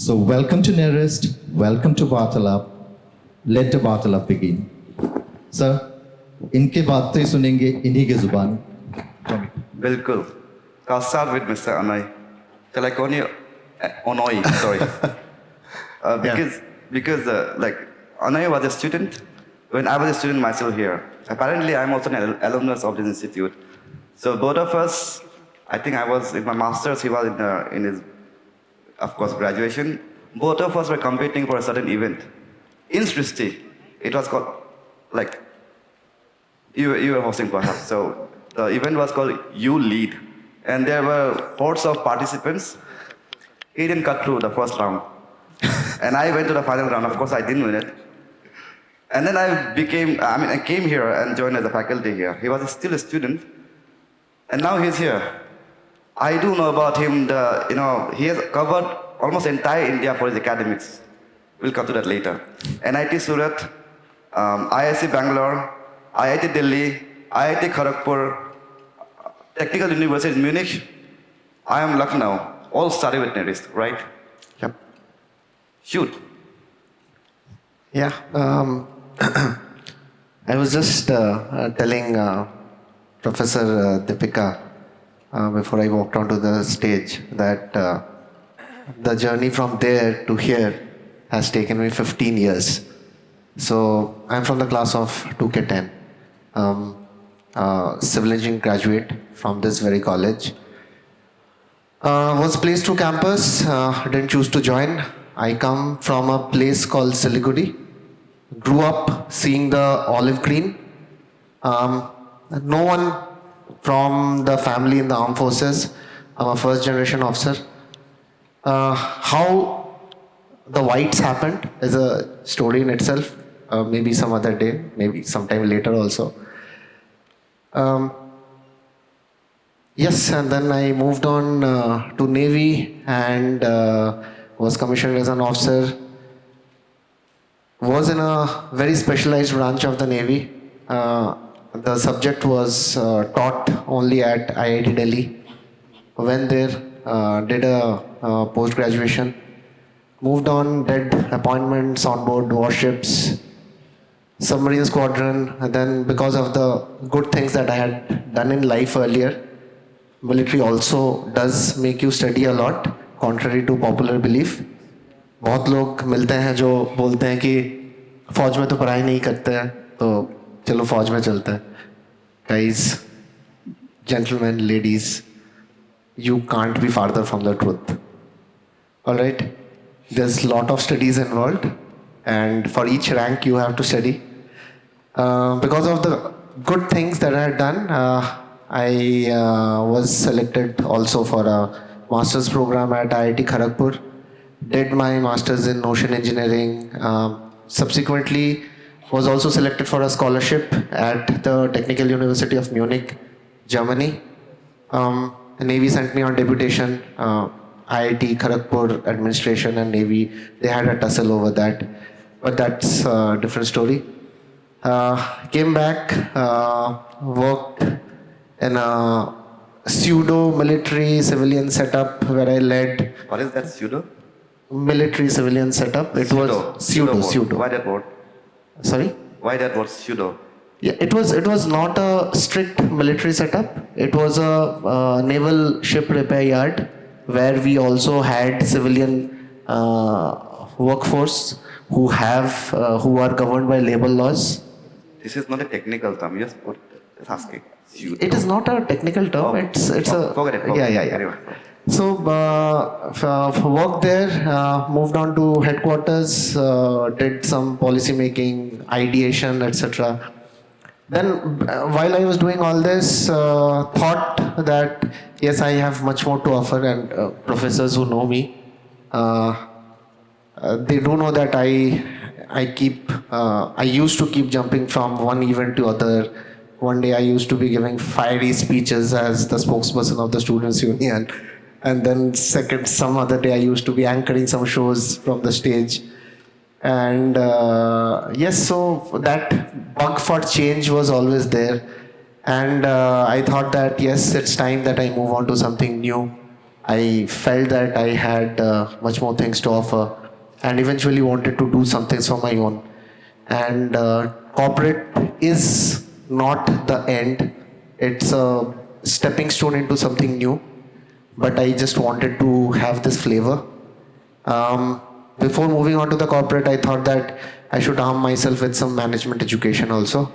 So welcome to Nearest, welcome to Vartalap. Let the Vartalap begin. Sir, इनके बातें सुनेंगे इन्हीं की जुबान. बिल्कुल. I'll start with Mr. Anoy. Shall I call you Anoy? Sorry. Because like Anoy was a student when I was a student myself here. Apparently, I'm also an alumnus of this institute. So both of us, I think I was in my master's, he was in his, of course, graduation. Both of us were competing for a certain event. In Shristi, it was called, like, you were hosting perhaps. So the event was called You Lead. And there were hordes of participants. He didn't cut through the first round. And I went to the final round. Of course, I didn't win it. And then I came here and joined as a faculty here. He was still a student. And now he's here. I do know about him, he has covered almost entire India for his academics. We'll come to that later. NIT Surat, IIC Bangalore, IIT Delhi, IIT Kharagpur, Technical University in Munich. I am Lucknow. All study with Nearest, right? Yep. Shoot. Yeah. I was just telling Professor Deepika before I walked onto the stage that the journey from there to here has taken me 15 years. So I'm from the class of 2K10, civil engineering graduate from this very college. Was placed to campus, didn't choose to join. I come from a place called Siliguri. Grew up seeing the olive green. No one from the family in the armed forces. I'm a first generation officer. How the whites happened is a story in itself. Maybe some other day, maybe sometime later also. Yes, and then I moved on to Navy and was commissioned as an officer. Was in a very specialized branch of the Navy. The subject was taught only at IIT Delhi. Went there, did a post-graduation. Moved on, did appointments on board warships, submarine squadron, and then because of the good things that I had done in life earlier, military also does make you study a lot, contrary to popular belief. बहुत लोग मिलते हैं जो बोलते हैं कि फौज में तो पढ़ाई नहीं करते हैं तो चलो फौज में चलते हैं. Guys, gentlemen, ladies, you can't be farther from the truth. All right? There's a lot of studies involved, and for each rank you have to study. Because of the good things that I had done, I was selected also for a master's program at IIT Kharagpur. Did my master's in ocean engineering. Subsequently, was also selected for a scholarship at the Technical University of Munich, Germany. The Navy sent me on deputation. IIT Kharagpur administration and Navy, they had a tussle over that. But that's a different story. Came back, worked in a pseudo-military civilian setup where I led. What is that, pseudo? Military civilian setup. It was pseudo. Why that word? Sorry? Why that word, pseudo? Yeah, it was not a strict military setup. It was a naval ship repair yard where we also had civilian workforce who are governed by labor laws. This is not a technical term. Just asking. Pseudo. It is not a technical term. Oh. It's a forget it. Yeah. Anyway. So worked there, moved on to headquarters, did some policy making, ideation, etc. Then while I was doing all this, thought that yes, I have much more to offer, and professors who know me, they do know that I used to keep jumping from one event to other. One day I used to be giving fiery speeches as the spokesperson of the Students' Union. And then some other day I used to be anchoring some shows from the stage. And yes, so that bug for change was always there. And I thought that yes, it's time that I move on to something new. I felt that I had much more things to offer, and eventually wanted to do something for my own. And corporate is not the end, it's a stepping stone into something new. But I just wanted to have this flavor. Before moving on to the corporate, I thought that I should arm myself with some management education also.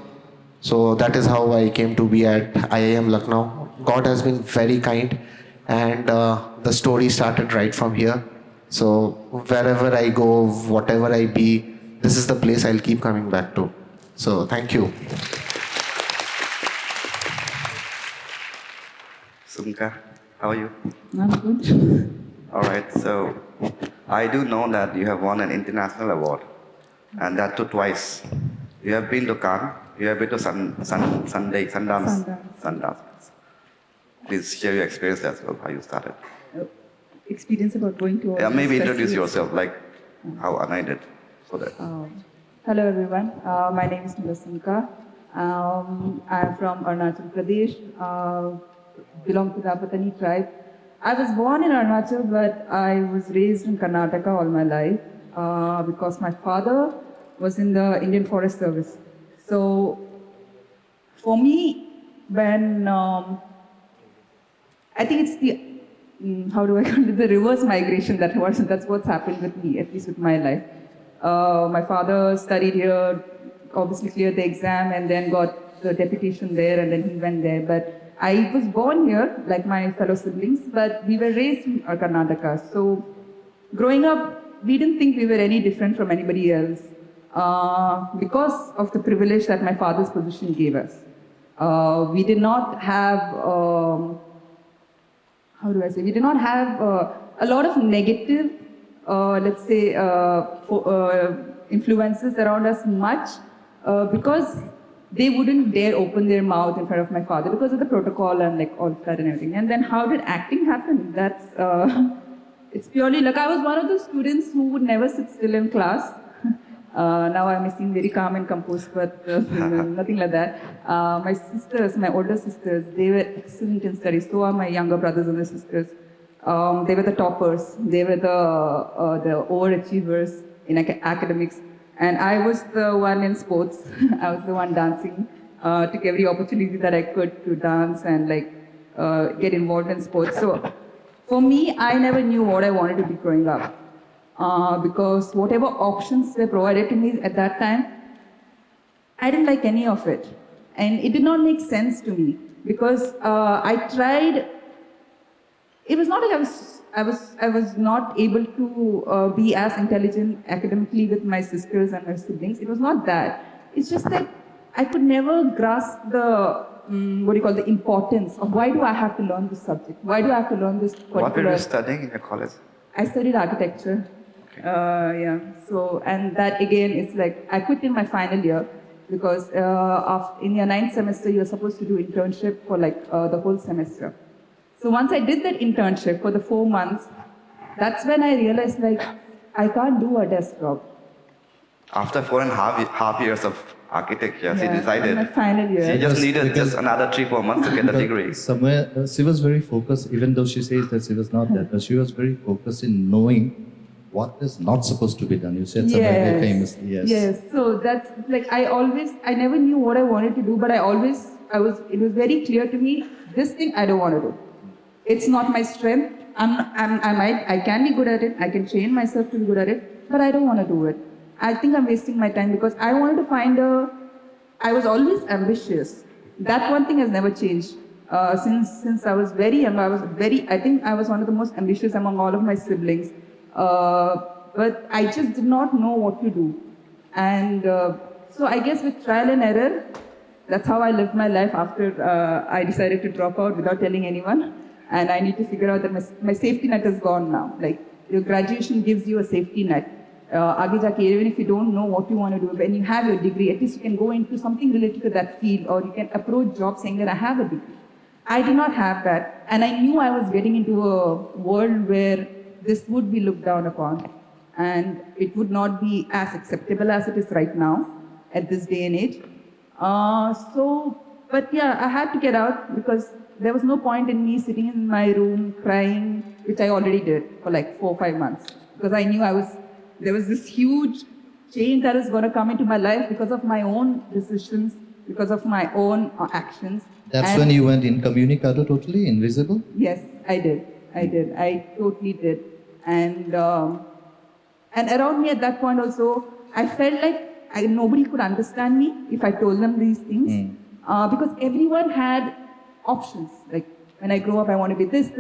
So that is how I came to be at IIM Lucknow. God has been very kind, and the story started right from here. So wherever I go, whatever I be, this is the place I'll keep coming back to. So thank you. Sunka, how are you? I'm good. All right, so I do know that you have won an international award, and that too twice. You have been to Cannes, you have been to Sundance. Please share your experience as well, how you started. Experience about going to all Yeah, these maybe introduce festivals. yourself, like how Anoy did. So that. Hello everyone, my name is Millo Sunka. I'm from Arunachal Pradesh, belong to the Apatani tribe. I was born in Arunachal, but I was raised in Karnataka all my life because my father was in the Indian Forest Service. So for me, when I think it's the how do I call it, the reverse migration that's what's happened with me, at least with my life. My father studied here, obviously cleared the exam, and then got the deputation there, and then he went there. But I was born here, like my fellow siblings, but we were raised in Karnataka. So growing up, we didn't think we were any different from anybody else because of the privilege that my father's position gave us. We did not have how do I say, we did not have a lot of negative, let's say, influences around us much because they wouldn't dare open their mouth in front of my father because of the protocol and like all that and everything. And then how did acting happen? That's, it's purely like I was one of those students who would never sit still in class. Now I may seem very calm and composed, but nothing like that. My sisters, my older sisters, they were excellent in studies. So are my younger brothers and sisters. They were the toppers. They were the overachievers in academics. And I was the one in sports. I was the one dancing. Took every opportunity that I could to dance and like get involved in sports. So for me, I never knew what I wanted to be growing up. Because whatever options were provided to me at that time, I didn't like any of it. And it did not make sense to me because I tried, it was not like I was not able to be as intelligent academically with my sisters and my siblings. It was not that. It's just that I could never grasp the, the importance of why do I have to learn this subject? Why do I have to learn this particular... What were you studying in your college? I studied architecture. Yeah. So, and that again, it's like, I quit in my final year because in your 9th semester, you're supposed to do internship for like the whole semester. So once I did that internship for the 4 months, that's when I realized like, I can't do a desk job. After 4.5 years of architecture, she decided my final year. she just needed just another 3-4 months to get the degree. Somewhere she was very focused, even though she says that she was not that, but she was very focused in knowing what is not supposed to be done. You said somewhere very famously, yes. Yes, so that's like I never knew what I wanted to do, but it was very clear to me, this thing I don't want to do. It's not my strength. I can be good at it, I can train myself to be good at it, but I don't want to do it. I think I'm wasting my time because I wanted to I was always ambitious. That one thing has never changed. Since I was very young, I think I was one of the most ambitious among all of my siblings. But I just did not know what to do. And so I guess with trial and error, that's how I lived my life after I decided to drop out without telling anyone. And I need to figure out that my safety net is gone now. Like, your graduation gives you a safety net. Aage jaake, even if you don't know what you want to do, when you have your degree, at least you can go into something related to that field, or you can approach jobs saying that I have a degree. I did not have that. And I knew I was getting into a world where this would be looked down upon. And it would not be as acceptable as it is right now, at this day and age. So But yeah, I had to get out because there was no point in me sitting in my room crying, which I already did for like 4 or 5 months. Because I knew there was this huge change that is going to come into my life because of my own decisions, because of my own actions. That's And when you went incommunicado, totally invisible? yes, I did. I totally did. And around me at that point also, I felt like nobody could understand me if I told them these things. Because everyone had options. Like, when I grow up, I want to be this.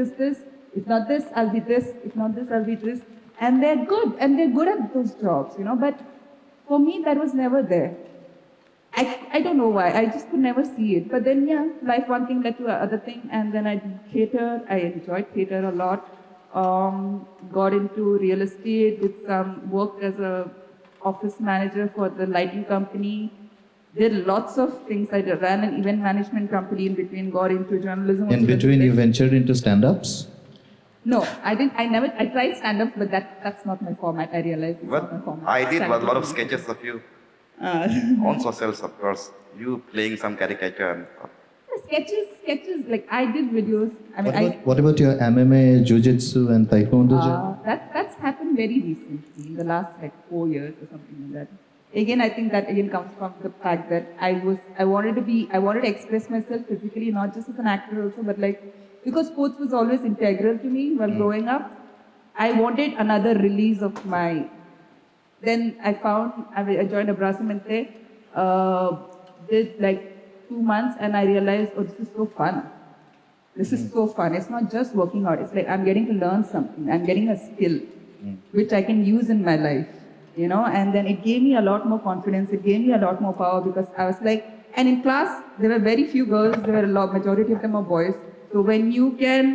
If not this, I'll be this. If not this, I'll be this. And they're good. And they're good at those jobs, But for me, that was never there. I don't know why. I just could never see it. But then, yeah, life one thing led to another thing. And then I did theatre. I enjoyed theatre a lot. Got into real estate, worked as a office manager for the lighting company. Did lots of things. I ran an event management company in between, got into journalism. In between, you ventured into stand-ups? No, I didn't. I tried stand-up, but that's not my format. I realized it's not my What format. I did was a Stand-up lot of is- sketches of you on socials, of course. You playing some caricature and stuff. Sketches. Like I did videos. I mean, What about your MMA, jiu-jitsu and taekwondo journey? that's happened very recently, in the last like 4 years or something like that. Again, I think that again comes from the fact that I wanted to express myself physically, not just as an actor also, but like, because sports was always integral to me while growing up. I wanted another release of my. Then I joined Abrasamente, did like 2 months, and I realized, oh, this is so fun. This is so fun. It's not just working out. It's like I'm getting to learn something. I'm getting a skill, which I can use in my life, And then it gave me a lot more confidence. It gave me a lot more power because I was like, and in class, there were very few girls. Majority of them are boys. So when you can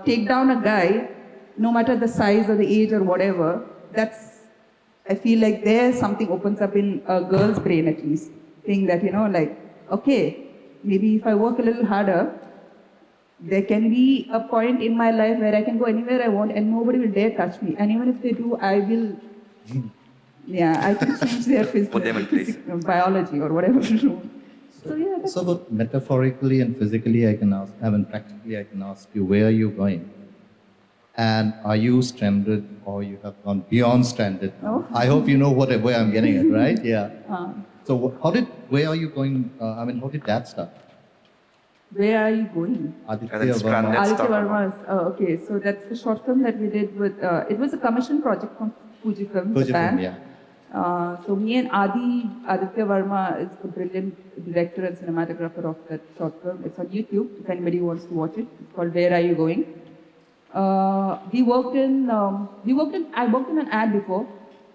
take down a guy, no matter the size or the age or whatever, I feel like there's something opens up in a girl's brain at least, saying that, like, okay, maybe if I work a little harder, there can be a point in my life where I can go anywhere I want and nobody will dare touch me. And even if they do, I will, I can change their Put them in place. biology or whatever. So yeah, that's So, but metaphorically and physically, practically, I can ask you, where are you going? And are you stranded or you have gone beyond stranded? Oh. I hope you know where I'm getting at, right? Yeah. So, where are you going? How did that start? Where are you going? Aditya And then stranded. Verma. Let's Aditya talk about Verma's. Okay, so that's the short film that we did with. It was a commission project from Fujifilm, Fujifilm, Japan. yeah. So me and Aditya Verma is the brilliant director and cinematographer of that short film. It's on YouTube. If anybody wants to watch it, it's called Where Are You Going? I worked in an ad before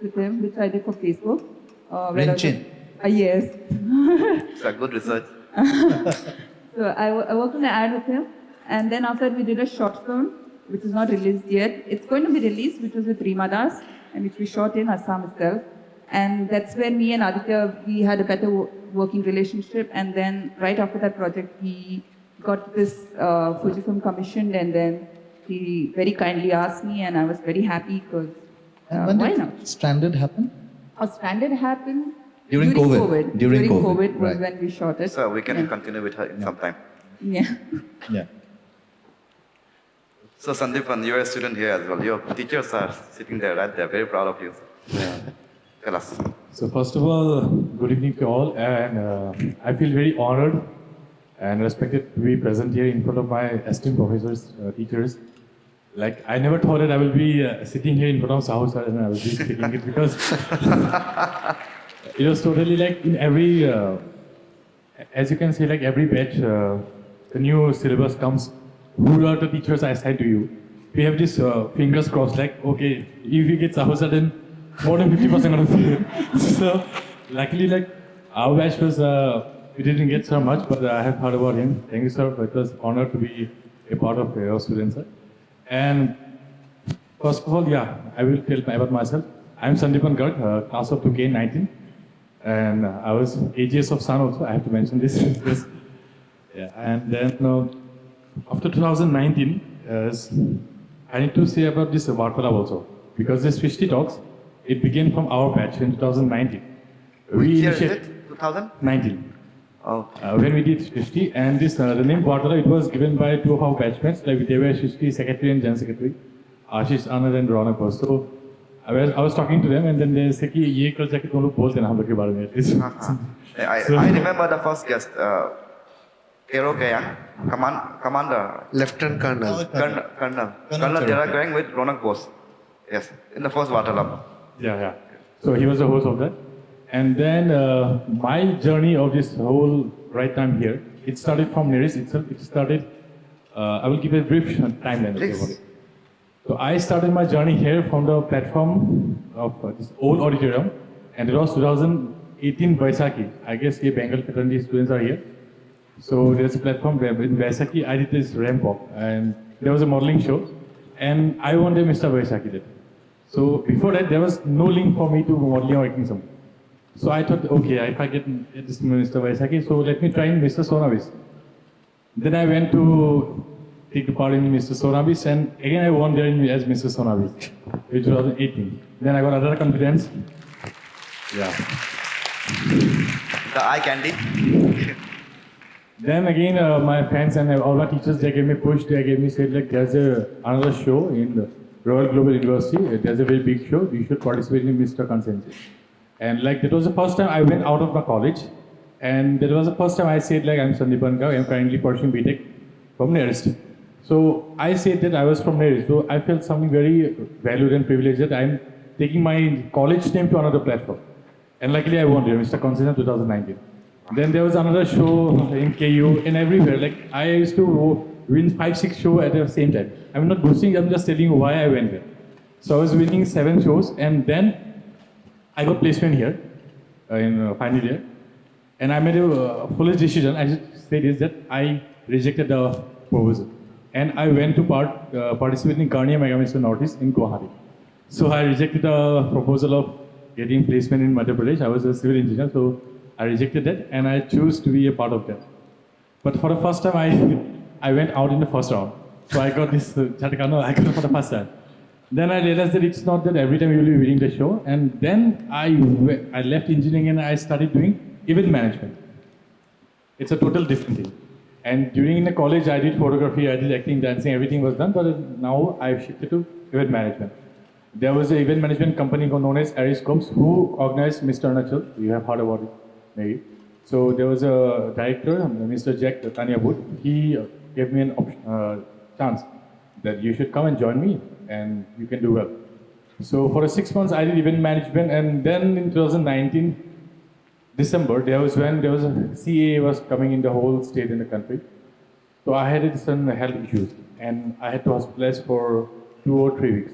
with him, which I did for Facebook. Rinchin. Yes. It's a good research. So I worked on an ad with him, and then after we did a short film, which is not released yet. It's going to be released, which was with Rima Das, and which we shot in Assam itself. And that's where me and Aditya, we had a better working relationship. And then right after that project, he got this Fujifilm commissioned, and then he very kindly asked me, and I was very happy because And when why did not? Stranded happen? Stranded happened During COVID. During During COVID COVID, was right. when we shot it. So we can Yeah. continue with her in some time. Yeah. Yeah. So Sandipan, you're a student here as well. Your teachers are sitting there, right? They're very proud of you. Yeah. Tell us. So first of all, good evening to all, and I feel very honored and respected to be present here in front of my esteemed professors, teachers. Like, I never thought that I will be sitting here in front of Sahu sir and I will be speaking it because it was totally like in every, as you can see, like every batch, the new syllabus comes, who are the teachers I assigned to you? We have this fingers crossed, like, okay, if you get Sahu sir, then more than 50% going to be. So, luckily, like, our batch was, we didn't get so much, but I have heard about him. Thank you, sir. It was an honor to be a part of your students, sir. And first of all, yeah, I will tell about myself. I'm Sandipan Garg, class of 2K19. And I was AGS of Sun also, I have to mention this. Yes. Yeah. And then after 2019, I need to say about this Vartalab also. Because this Shristi talks, it began from our batch in 2019. Which year is initiate- it? 2000? 19. Oh. when we did Shristi, and this the name Barthakur, it was given by two of our batchmates, like they were Shristi secretary and general secretary, Ashish Anand and Ronak was. So I was talking to them, and then they said कि ये कल जाके तुम लोग बोल देना हम लोग के बारे में at least. I remember the first guest, 𝐼𝐚𝐽𝐚𝐽, Commander, Lieutenant Colonel. Colonel Gerard going with Ronak Bose. Yes, in the first water lab. Yeah. So he was the host of that. And then my journey of this whole right time here, it started from Neris itself. It started, I will give a brief timeline about it. So I started my journey here from the platform of this old auditorium, and it was 2018 Vaisakhi. I guess the Bengal fraternity students are here. So there's a platform where in Vaisakhi I did this ramp walk, and there was a modeling show, and I won the Mr. Vaisakhi that. So before that, there was no link for me to modeling or acting something. So I thought, okay, if I get this Mr. Vaisakhi, so let me try in Mr. Sonabis. Then I went to take part in Mr. Sonabis, and again I won there as Mr. Sonabis, in 2018. Then I got another confidence. Yeah. The eye candy. Then again, my friends and all my teachers, they gave me push. They gave me said like, there's another show in the Royal Global University. There's a very big show. You should participate in Mr. Consensus. And like that was the first time I went out of my college, and that was the first time I said like I'm Sandipan Garg. I'm currently pursuing BTech from Neris. So I said that I was from Neris. So I felt something very valued and privileged that I'm taking my college name to another platform. And luckily I won there, Mr. Consensus 2019. Then there was another show in KU and everywhere. Like I used to win 5-6 shows at the same time. I'm not boasting. I'm just telling you why I went there. So I was winning 7 shows, and then I got placement here in final year, and I made a foolish decision. I just said is that I rejected the proposal, and I went to participate in Carnegie Megamissile Northeast in Guwahati. So I rejected the proposal of getting placement in Madhya Pradesh. I was a civil engineer, so I rejected that, and I chose to be a part of that. But for the first time, I went out in the first round. So I got this Chatakano, I got it for the first time. Then I realized that it's not that every time you will be winning the show. And then I left engineering and I started doing event management. It's a total different thing. And during the college, I did photography, I did acting, dancing, everything was done. But now I've shifted to event management. There was an event management company known as Ariscopes who organized Mr. Arunachal. You have heard about it, maybe. So there was a director, Mr. Jack Tanyabud. He gave me an chance that you should come and join me and you can do well. So for 6 months I did event management, and then in 2019, December, there was when there was a CAA was coming in the whole state in the country. So I had some health issues and I had to hospitalize for 2 or 3 weeks.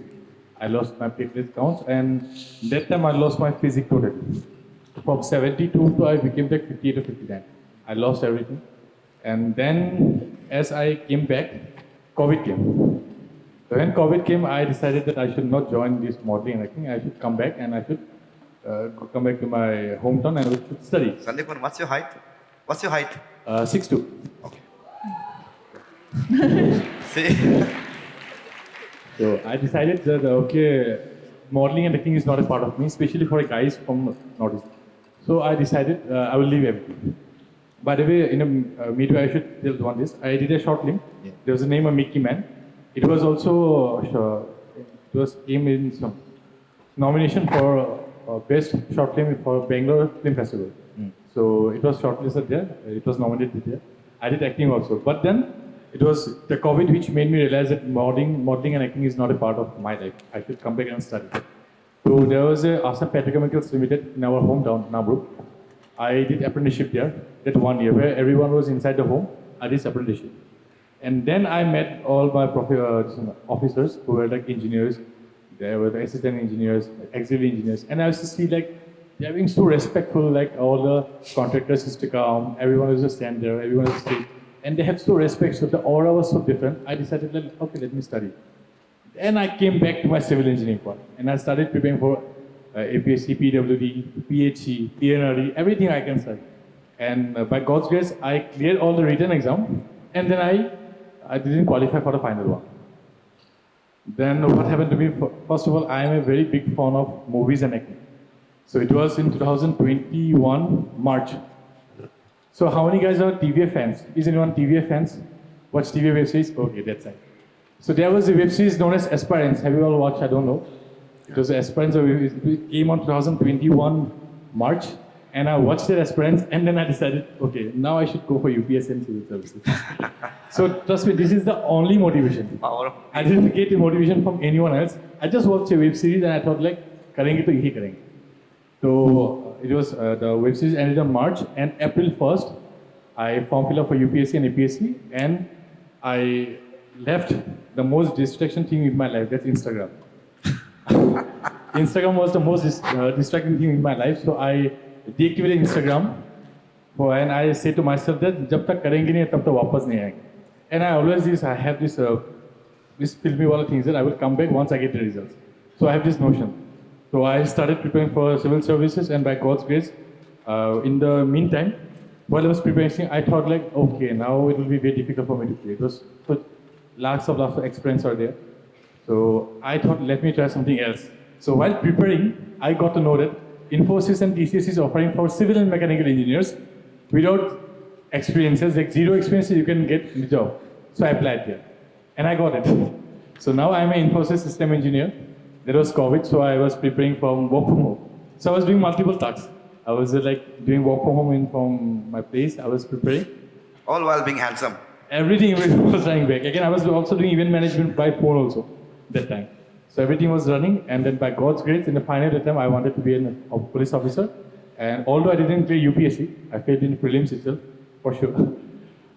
I lost my platelet counts, and that time I lost my physique totally. From 72 to I became like 58 or 59. I lost everything. And then as I came back, COVID came. So when COVID came, I decided that I should not join this modeling and acting. I should come back and I should come back to my hometown and I should study. Sandipan, what's your height? What's your height? 6'2". Okay. See? So I decided that, okay, modeling and acting is not a part of me, especially for guys from Northeast. So I decided I will leave everything. By the way, in a midway, I should tell one this. I did a short film. Yeah. There was a name of Mickey Man. It was also came in some nomination for best short film for Bangalore Film Festival. So it was shortlisted there. It was nominated there. I did acting also, but then it was the COVID which made me realize that modeling and acting is not a part of my life. I should come back and study. So there was a Assam Police Limited in our hometown, Nabru. I did apprenticeship there, that 1 year, where everyone was inside the home. I did apprenticeship. And then I met all my officers who were like engineers. They were the assistant engineers, auxiliary engineers. And I used to see like, they're being so respectful, like all the contractors used to come, everyone used to stand there, everyone used to sit. And they have so respect, so the aura was so different. I decided, like, okay, let me study. Then I came back to my civil engineering part. And I started preparing for APSC, PWD, PHE, PNRE, everything I can study. And by God's grace, I cleared all the written exam. And then I didn't qualify for the final one. Then what happened to me, first of all, I am a very big fan of movies and acting. So it was in 2021, March. So how many guys are TVF fans? Is anyone TVF fans? Watch TVF web series? Okay, that's it. So there was a web series known as Aspirants. Have you all watched? I don't know. It was Aspirants. It came on 2021 March, and I watched it Aspirants, and then I decided, okay, now I should go for UPS and civil services. So trust me, this is the only motivation. I didn't get a motivation from anyone else. I just watched a web series and I thought like, karenge to yahi karenge. So it was the web series ended on March, and April 1st, I form fill up for UPSC and APSC, and I left the most distraction thing in my life. That's Instagram. Instagram was the most distracting thing in my life, so I deactivated Instagram. And I say to myself that जब तक करेंगे नहीं तब तक वापस नहीं आएंगे. And I always have this filmy wala things that I will come back once I get the results. So I have this notion. So I started preparing for civil services, and by God's grace, in the meantime, while I was preparing, I thought like, okay, now it will be very difficult for me to play. It was lots of experience are there. So I thought, let me try something else. So while preparing, I got to know that Infosys and TCS is offering for civil and mechanical engineers without experiences, like zero experiences, you can get the job. So I applied there, and I got it. So now I'm an Infosys system engineer. There was COVID, so I was preparing for work from home. So I was doing multiple tasks. I was like doing work from home from my place. I was preparing. All while being handsome. Everything was running back. Again, I was also doing event management by phone also that time. So everything was running, and then by God's grace, in the final attempt, I wanted to be a police officer. And although I didn't clear UPSC, I failed in prelims itself, for sure.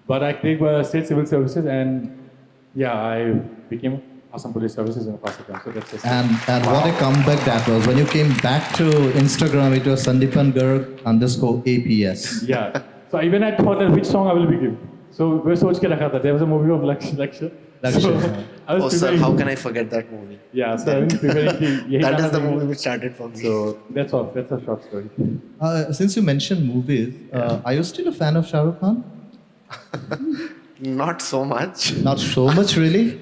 But I cleared state civil services, and yeah, I became Assam Police Services in a past attempt. So that's just And what a comeback that was. When you came back to Instagram, it was Sandipan Garg _APS. Yeah. So even I thought that which song I will begin. So we सोच के रखा था. There was a movie of Lakshya. So I was Oh, sir, preparing. how can I forget that movie? Yeah, so I was preparing. That is the movie which started for me. So that's all. That's a short story. Since you mentioned movies, are you still a fan of Shah Rukh Khan? Not so much. Not so much, really.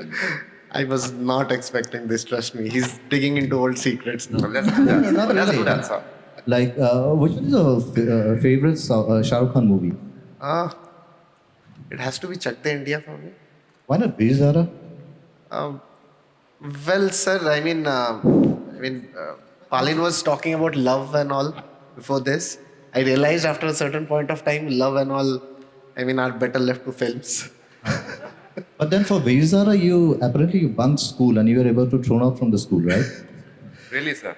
I was not expecting this, trust me. He's digging into old secrets now. That's a really. good answer. Like, which is your favorite Shah Rukh Khan movie? It has to be Chak De India for me. Why not Bir Zara? Well, sir, Palin was talking about love and all before this. I realized after a certain point of time, love and all, are better left to films. But then for Bir Zara, you bunked school and you were able to thrown out from the school, right? Really, sir?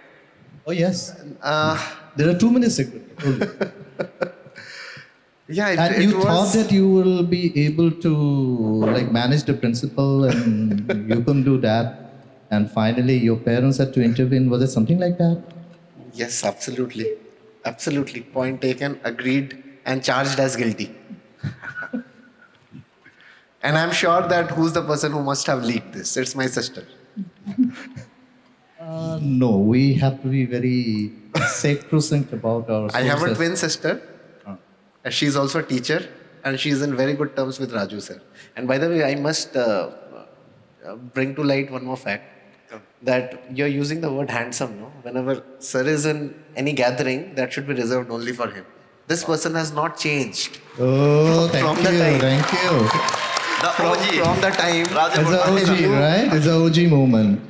Oh yes. There are too many secrets. Yeah, And you thought that you will be able to like manage the principal and you couldn't do that. And finally your parents had to intervene. Was it something like that? Yes, absolutely. Absolutely. Point taken, agreed, and charged as guilty. And I'm sure that who's the person who must have leaked this? It's my sister. No, we have to be very sacrosanct about our I have a sources. twin sister. And she's also a teacher. And she's in very good terms with Raju, sir. And by the way, I must bring to light one more fact. That you're using the word handsome, no? Whenever sir is in any gathering, that should be reserved only for him. This person has not changed. Oh, thank From the you, time. thank you. The OG. From the time. Raju It's an Barthakur. OG, right? It's an OG moment.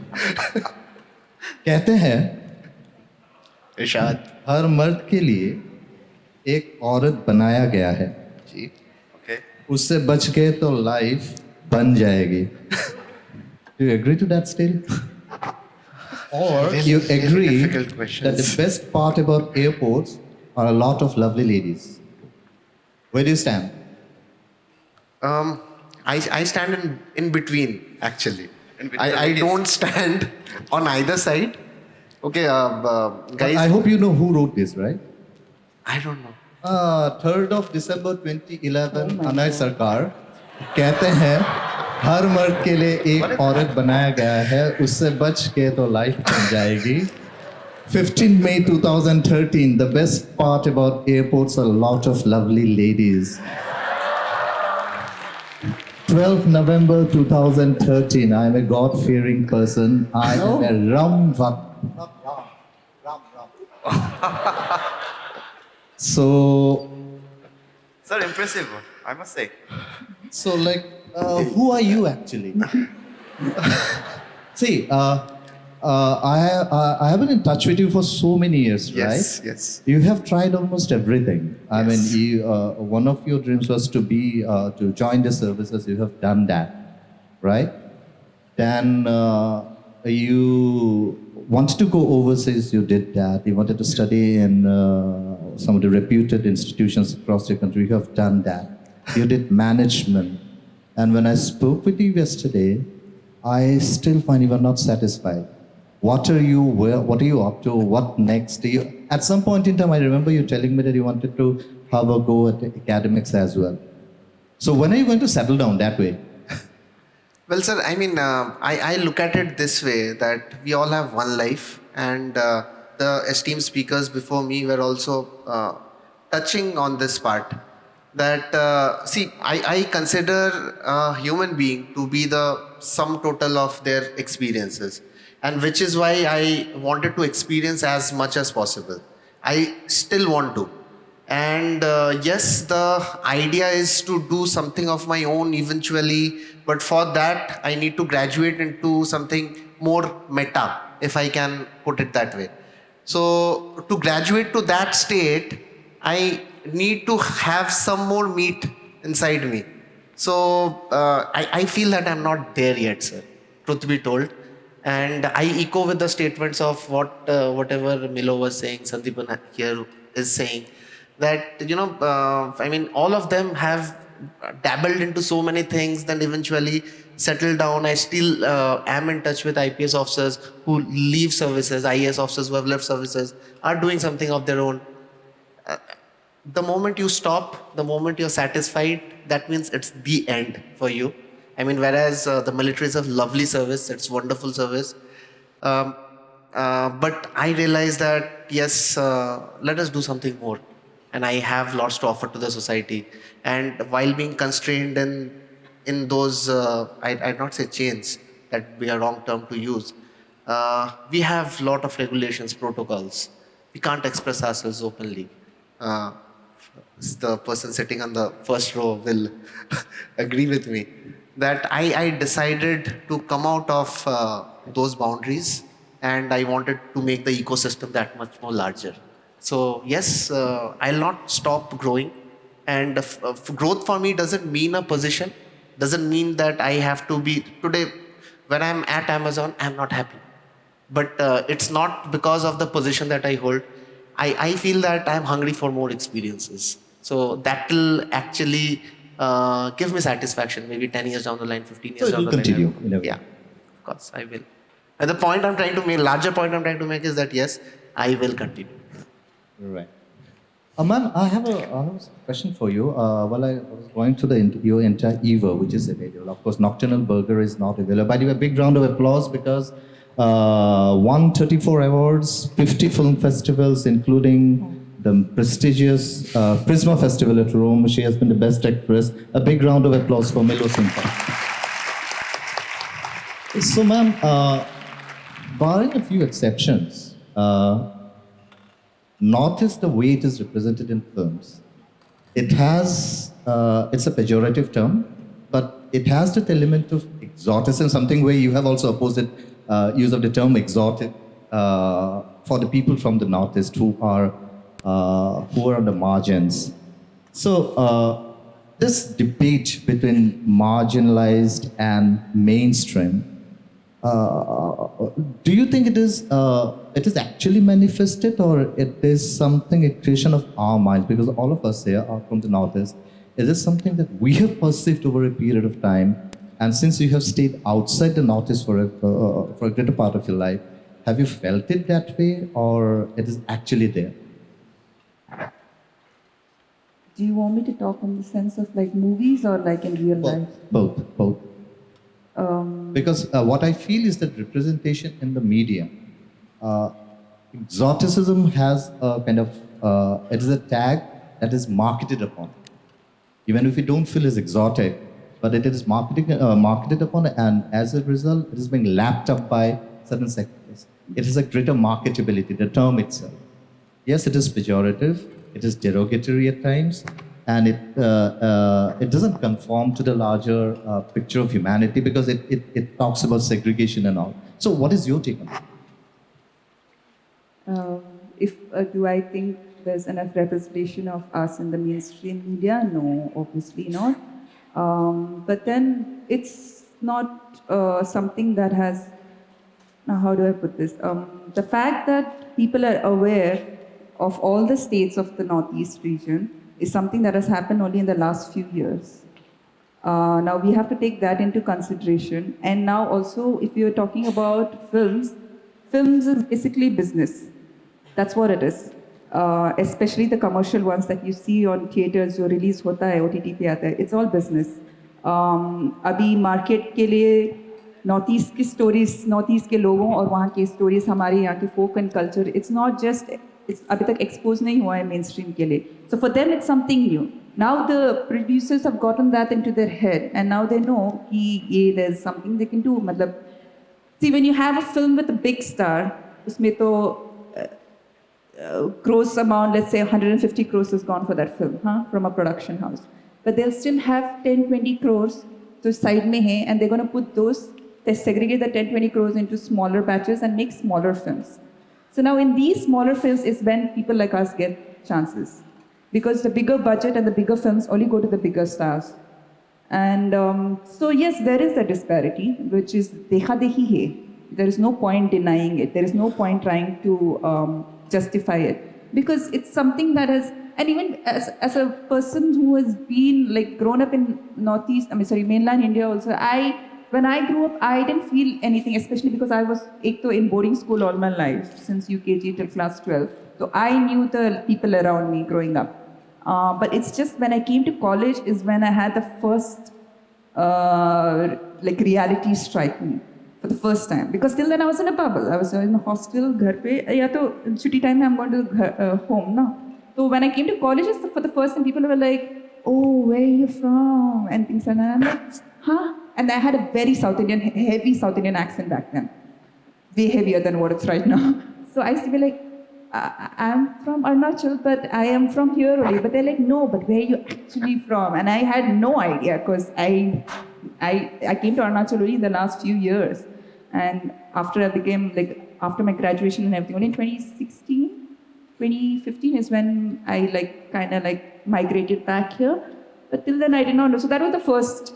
कहते हैं Ishad. हर मर्द के लिए एक औरत बनाया गया है जी. Okay. उससे बच गए तो लाइफ बन जाएगी. Do you agree to that still? Or you Really agree difficult that questions. the best part about airports are a lot of lovely ladies? Where do you stand? I stand in between, actually. In between the I ladies. don't stand on either side. Okay, But guys. I hope you know who wrote this, right? I don't know. 3rd of December 2011, Anoy Sarkar कहते हैं हर मर्द के लिए एक औरत बनाया गया है उससे बच के तो लाइफ बन जाएगी. 15 May 2013, the best part about airports are a lot of lovely ladies. 12th November 2013, I am a God-fearing person. I am a Ram. So Sir, impressive, I must say. So, like, who are you actually? See, I have been in touch with you for so many years, Yes, right? yes. You have tried almost everything. I mean, Yes. one of your dreams was to be to join the services. You have done that, right? Then you wanted to go overseas. You did that. You wanted to study in some of the reputed institutions across the country. You have done that. You did management. And when I spoke with you yesterday, I still find you are not satisfied. What are you? What are you up to? What next? At some point in time, I remember you telling me that you wanted to have a go at academics as well. So when are you going to settle down that way? Well, sir, I mean, I look at it this way that we all have one life, and the esteemed speakers before me were also touching on this part. That, see, I consider a human being to be the sum total of their experiences, and which is why I wanted to experience as much as possible. I still want to. And yes, the idea is to do something of my own eventually, but for that, I need to graduate into something more meta, if I can put it that way. So, to graduate to that state, I need to have some more meat inside me. So, I feel that I'm not there yet, sir, truth be told. And I echo with the statements of whatever Millo was saying, Sandipan here is saying, that, I mean, all of them have dabbled into so many things, then eventually settled down. I still am in touch with IPS officers who leave services, IAS officers who have left services, are doing something of their own. The moment you stop, the moment you're satisfied, that means it's the end for you. I mean, whereas the military is a lovely service, it's wonderful service. Um, but I realized that, yes, let us do something more. And I have lots to offer to the society. And while being constrained in those, I'd not say chains, that would be a wrong term to use. We have lot of regulations, protocols. We can't express ourselves openly. Uh, the person sitting on the first row will agree with me that I decided to come out of those boundaries, and I wanted to make the ecosystem that much more larger. So yes, I'll not stop growing, and growth for me doesn't mean a position, doesn't mean that I have to be today. When I'm at Amazon, I'm not happy, but it's not because of the position that I hold. I feel that I'm hungry for more experiences. So that will actually give me satisfaction, maybe 10 years down the line, 15 years So it down will the line. continue in a way. Yeah, of course, I will. And the point I'm trying to make, larger point I'm trying to make is that yes, I will continue. Right. Ma'am, I have a question for you. While I was going through your entire EVA, which is available, of course, Nocturnal Burger is not available. By the way, a big round of applause because 134 awards, 50 film festivals, including the prestigious Prisma Festival at Rome. She has been the best actress. A big round of applause for Millo Sunka. So, ma'am, barring a few exceptions, Northeast, the way it is represented in films, it has, it's a pejorative term, but it has that element of exoticism, something where you have also opposed it, use of the term exotic for the people from the Northeast who are on the margins. So this debate between marginalized and mainstream, do you think it is actually manifested, or it is something a creation of our minds? Because all of us here are from the Northeast. Is it something that we have perceived over a period of time? And since you have stayed outside the Northeast for a greater part of your life, have you felt it that way, or it is actually there? Do you want me to talk in the sense of like movies or like in real life? Both. Because what I feel is that representation in the media, exoticism has a kind of, it is a tag that is marketed upon. Even if you don't feel it's exotic, but it is marketed upon, and as a result, it is being lapped up by certain sectors. It is a greater marketability, the term itself. Yes, it is pejorative, it is derogatory at times, and it doesn't conform to the larger picture of humanity because it talks about segregation and all. So what is your take on that? Do I think there's enough representation of us in the mainstream media? No, obviously not. But then it's not something that has, now how do I put this? The fact that people are aware of all the states of the Northeast region is something that has happened only in the last few years. Now we have to take that into consideration. And now also, if you're talking about films is basically business. That's what it is. Especially the commercial ones that you see on theaters, जो release होता है, OTT पे आता है, it's all business. अभी market के लिए North East की stories, North East के लोगों और वहाँ की stories, हमारे यहाँ की folk and culture, it's not just, it's अभी तक expose नहीं हुआ है mainstream के लिए. So for them it's something new. Now the producers have gotten that into their head and now they know कि there's something they can do. मतलब, see, when you have a film with a big star, उसमें तो gross amount, let's say 150 crores is gone for that film, from a production house. But they'll still have 10-20 crores to side mein hai, and they're going to put those, they segregate the 10-20 crores into smaller batches and make smaller films. So now in these smaller films is when people like us get chances. Because the bigger budget and the bigger films only go to the bigger stars. And so yes, there is a disparity, which is dekha dekhi hai. There is no point denying it. There is no point trying to justify it, because it's something that has, and even as a person who has been like grown up in mainland India also, when I grew up, I didn't feel anything, especially because I was in boarding school all my life, since UKG till class 12. So I knew the people around me growing up. But it's just when I came to college is when I had the first like reality strike me. For the first time, because till then I was in a bubble. I was in a hostel, घर पे, या तो छुट्टी time में I'm going to home ना. So when I came to colleges for the first time, people were like, "Oh, where are you from?" and things like that. I'm like, "Huh?" And I had a very South Indian, heavy South Indian accent back then, way heavier than what it's right now. So I used to be like, "I'm from Arunachal, but I am from here only." But they're like, "No, but where are you actually from?" And I had no idea because I came to Arunachal only in the last few years. And after I became, after my graduation and everything, only in 2015 is when I migrated back here. But till then I did not know. So that was the first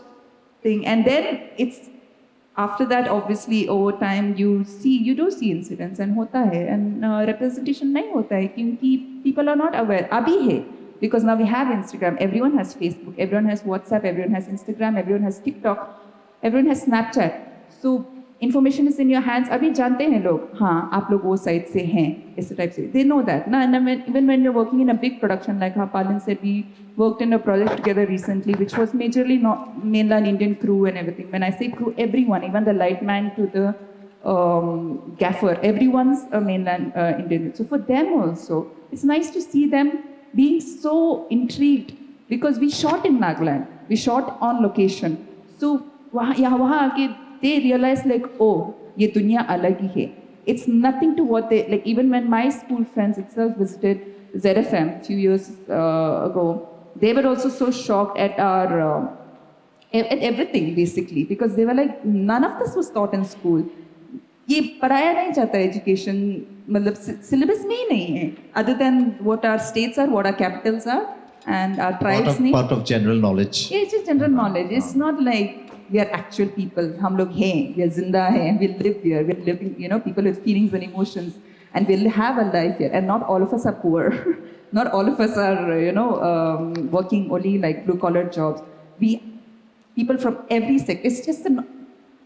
thing. And then after that, obviously, over time, you do see incidents and hota hai. And representation nahi hota hai, kyunki people are not aware. Abhi hai. Because now we have Instagram, everyone has Facebook, everyone has WhatsApp, everyone has Instagram, everyone has TikTok, everyone has Snapchat. So information is in your hands. Abhi jante hain log, aap log wo side se hain, is type se. They know that. Even when you're working in a big production, like Palin said, we worked in a project together recently, which was majorly not mainland Indian crew and everything. When I say crew, everyone, even the lightman to the gaffer, everyone's a mainland Indian. So for them also, it's nice to see them being so intrigued, because we shot in Nagaland, we shot on location. So they realize like, oh, ye dunya alag hi hai. It's nothing to what they, like even when my school friends itself visited ZFM a few years ago, they were also so shocked at our, at everything basically, because they were like, none of this was taught in school. ये पढ़ाया नहीं जाता education, मतलब syllabus में ही नहीं है, other than what our states are, what our capitals are, and our tribes नहीं. Part of general knowledge. Yeah, it's just general knowledge. It's not like we are actual people. हम लोग हैं, we are जिंदा हैं, we live here, we're living, people with feelings and emotions, and we'll have a life here. And not all of us are poor. Not all of us are, working only like blue-collar jobs. People from every sector. It's just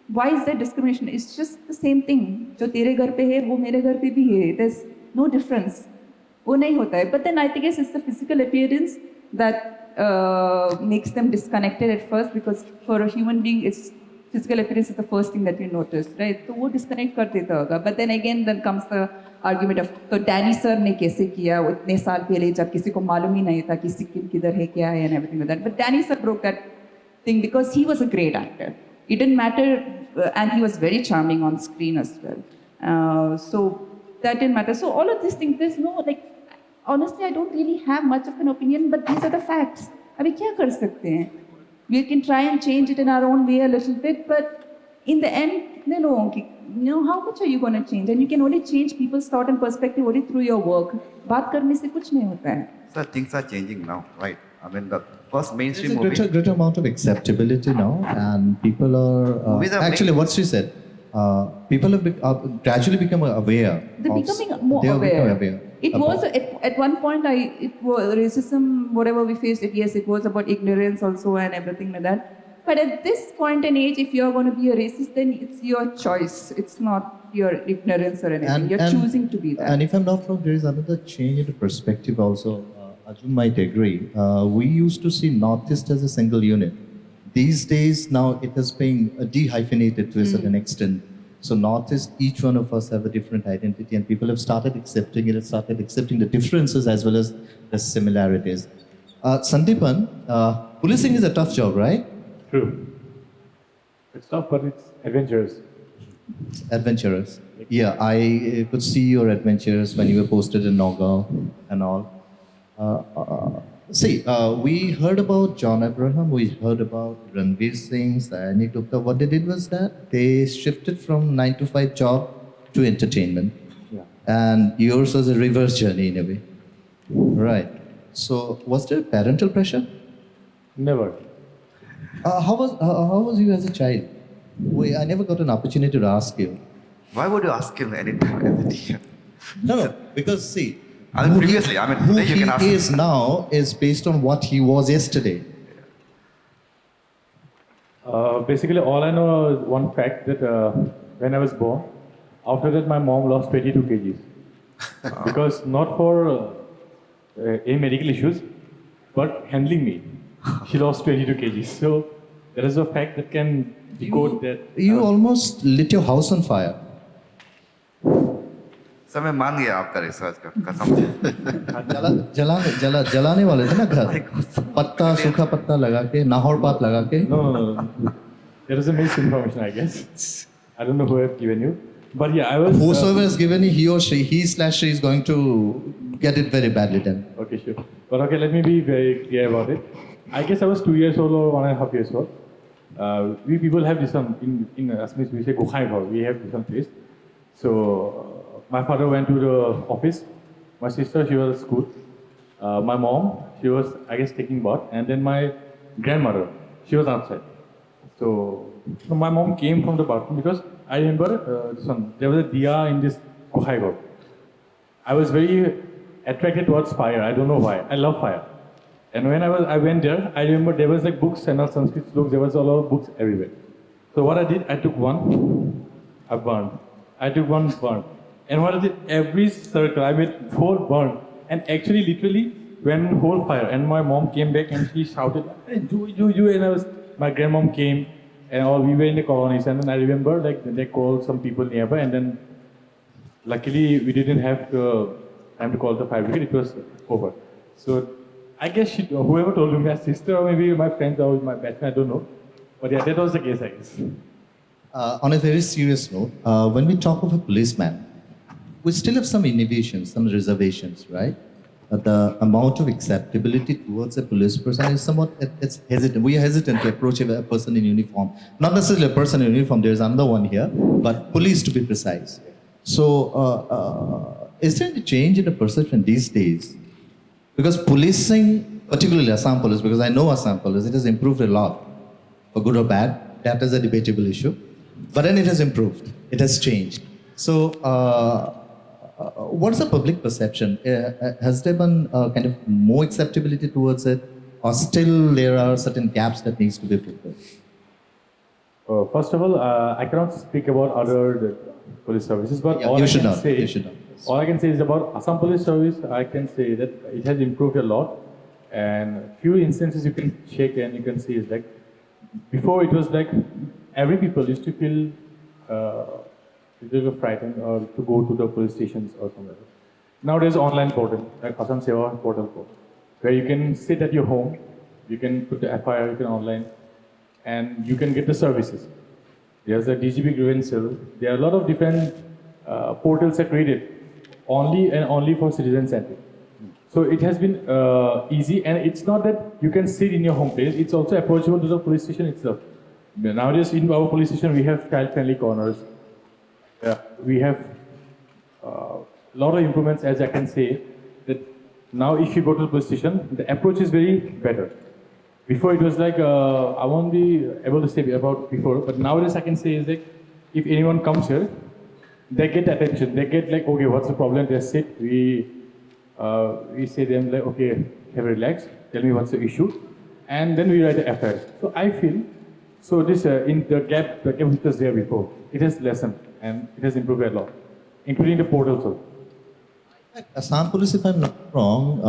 why is there discrimination? It's just the same thing. जो तेरे घर पे है, वो मेरे घर पे भी है. There's no difference. वो नहीं होता है. But then I think it's the physical appearance that makes them disconnected at first, because for a human being, it's physical appearance is the first thing that you notice, right? तो वो disconnect कर देता होगा. But then again, then comes the argument of, तो Danny sir ने कैसे किया? वो इतने साल पहले जब किसी को मालूम ही नहीं था कि सिक्किम किधर है, क्या है, and everything like that. But Danny sir broke that thing because he was a great actor. It didn't matter, and he was very charming on screen as well. So that didn't matter. So all of these things, there's no, honestly, I don't really have much of an opinion, but these are the facts. अभी क्या कर सकते हैं? We can try and change it in our own way a little bit, but in the end, कितने लोगों की, how much are you going to change? And you can only change people's thought and perspective only through your work. बात करने से कुछ नहीं होता है. So things are changing now, right? I mean, the first mainstream There's a movie. greater amount of acceptability now, and people are Movies are actually what she said. People have gradually become aware. They're becoming more they have aware. become aware. It was at one point. It was racism, whatever we faced. Yes, it was about ignorance also and everything like that. But at this point in age, if you're going to be a racist, then it's your choice. It's not your ignorance or anything. You're choosing to be that. And if I'm not wrong, there is another change in the perspective also. Arjun might agree. We used to see Northeast as a single unit. These days, now it has been dehyphenated to a certain extent. So Northeast, each one of us have a different identity, and people have started accepting it, started accepting the differences as well as the similarities. Sandipan, policing is a tough job, right? True. It's tough, but it's adventurous. Adventurous. Yeah, I could see your adventures when you were posted in Nagaon and all. We heard about John Abraham, we heard about Ranveer Singh, Sayani Gupta. What they did was that they shifted from 9 to 5 job to entertainment. Yeah. And yours was a reverse journey in a way. Right. So was there parental pressure? Never. How was you as a child? I never got an opportunity to ask you. Why would you ask him anytime as a teacher? No, because see, I mean, previously, I mean, who today you he can ask is now is based on what he was yesterday. Basically, all I know is one fact that when I was born, after that my mom lost 22 kgs. Because not for any medical issues, but handling me. She lost 22 kgs. So there is a fact that can decode that. You almost lit your house on fire. Sir मैं मान गया आपका research का कसम से. जलाने वाले थे ना घर. पत्ता सूखा पत्ता लगा के, नाहौर पात लगा के. No. There is a misinformation, I guess. I don't know who have given you. But yeah, I was... Whosoever has given you, he or she, he/she is going to get it very badly then. Okay, sure. But okay, let me be very clear about it. I guess I was 2 years old or 1.5 years old. We people have this one, in Assamese we say 𝐭𝐚𝐥𝐚𝐽, we have this one place. So my father went to the office. My sister, she was at school. My mom, she was, I guess, taking bath. And then my grandmother, she was outside. So my mom came from the bathroom because I remember this one, there was a diya in this 𝐭𝐚𝐥𝐽. I was very attracted towards fire. I don't know why. I love fire. And when I went there, I remember there was like books and all Sanskrit books. There was a lot of books everywhere. So what I did, I took one, I burned. I took one, burned. And what I did, every circle, I made 4 burned. And actually, literally, went whole fire. And my mom came back and she shouted, "Hey, you. And my grandmom came and all, we were in the colonies. And then I remember like they called some people nearby. And then luckily, we didn't have time to call the fire brigade. It was over. So I guess whoever told me, my sister or maybe my friends or my best friend, I don't know. But yeah, that was the case, I guess. On a very serious note, when we talk of a policeman, we still have some innovations, some reservations, right? The amount of acceptability towards a police person is somewhat it's hesitant. We are hesitant to approach a person in uniform. Not necessarily a person in uniform, there's another one here, but police to be precise. So, is there any change in the perception these days? Because policing, particularly Assam Police, because I know Assam Police, it has improved a lot, for good or bad. That is a debatable issue. But then it has improved, it has changed. So, what's the public perception? Has there been kind of more acceptability towards it, or still there are certain gaps that needs to be filled? First of all, I cannot speak about other police services, but Yeah, all you should not. All I can say is about Assam Police Service. I can say that it has improved a lot, and few instances you can check and you can see is like before it was like every people used to feel frightened or to go to the police stations or somewhere. Now there's online portal like Assam Seva portal, where you can sit at your home, you can put the FIR, you can online, and you can get the services. There's a DGP grievance cell. There are a lot of different portals are created only for citizen-centric. So it has been easy, and it's not that you can sit in your home place. It's also approachable to the police station itself. Nowadays, in our police station, we have child-friendly corners. We have a lot of improvements, as I can say, that now if you go to the police station, the approach is very better. Before it was like, I won't be able to say about before, but nowadays I can say is like, if anyone comes here, they get attention. They get like, okay, what's the problem? They sit. We say them like, okay, have a relax. Tell me what's the issue, and then we write the affairs. So I feel, so this in the gap which was there before, it has lessened and it has improved a lot, including the portals also. Assam Police, if I'm not wrong,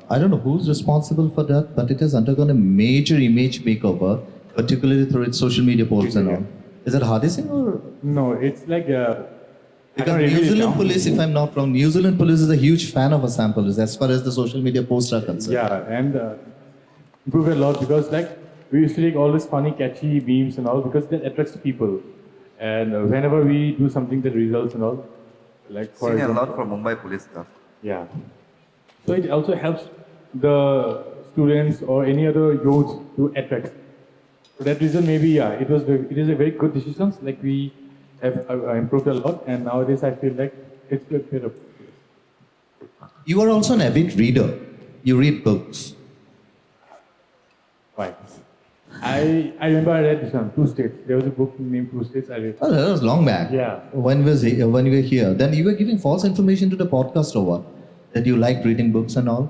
I don't know who's responsible for that, but it has undergone a major image makeover, particularly through its social media posts and all. Is it Hadi Singh or? No, it's like Because New Zealand Police, if I'm not wrong, New Zealand Police is a huge fan of Assam Police as far as the social media posts are concerned. Yeah, and improved a lot because like we used to take all these funny, catchy memes and all because that attracts people. And whenever we do something that results and all, like for Seen a example, lot for Mumbai police stuff. yeah. So it also helps the students or any other youths to attract. For that reason, maybe it is a very good decision. Like we have improved a lot, and nowadays I feel like it's better. You are also an avid reader. You read books. Right. I remember I read this one, Two States. There was a book named Two States I read. Oh, that was long back. Yeah. When you were here, then you were giving false information to the podcast or what? That you liked reading books and all?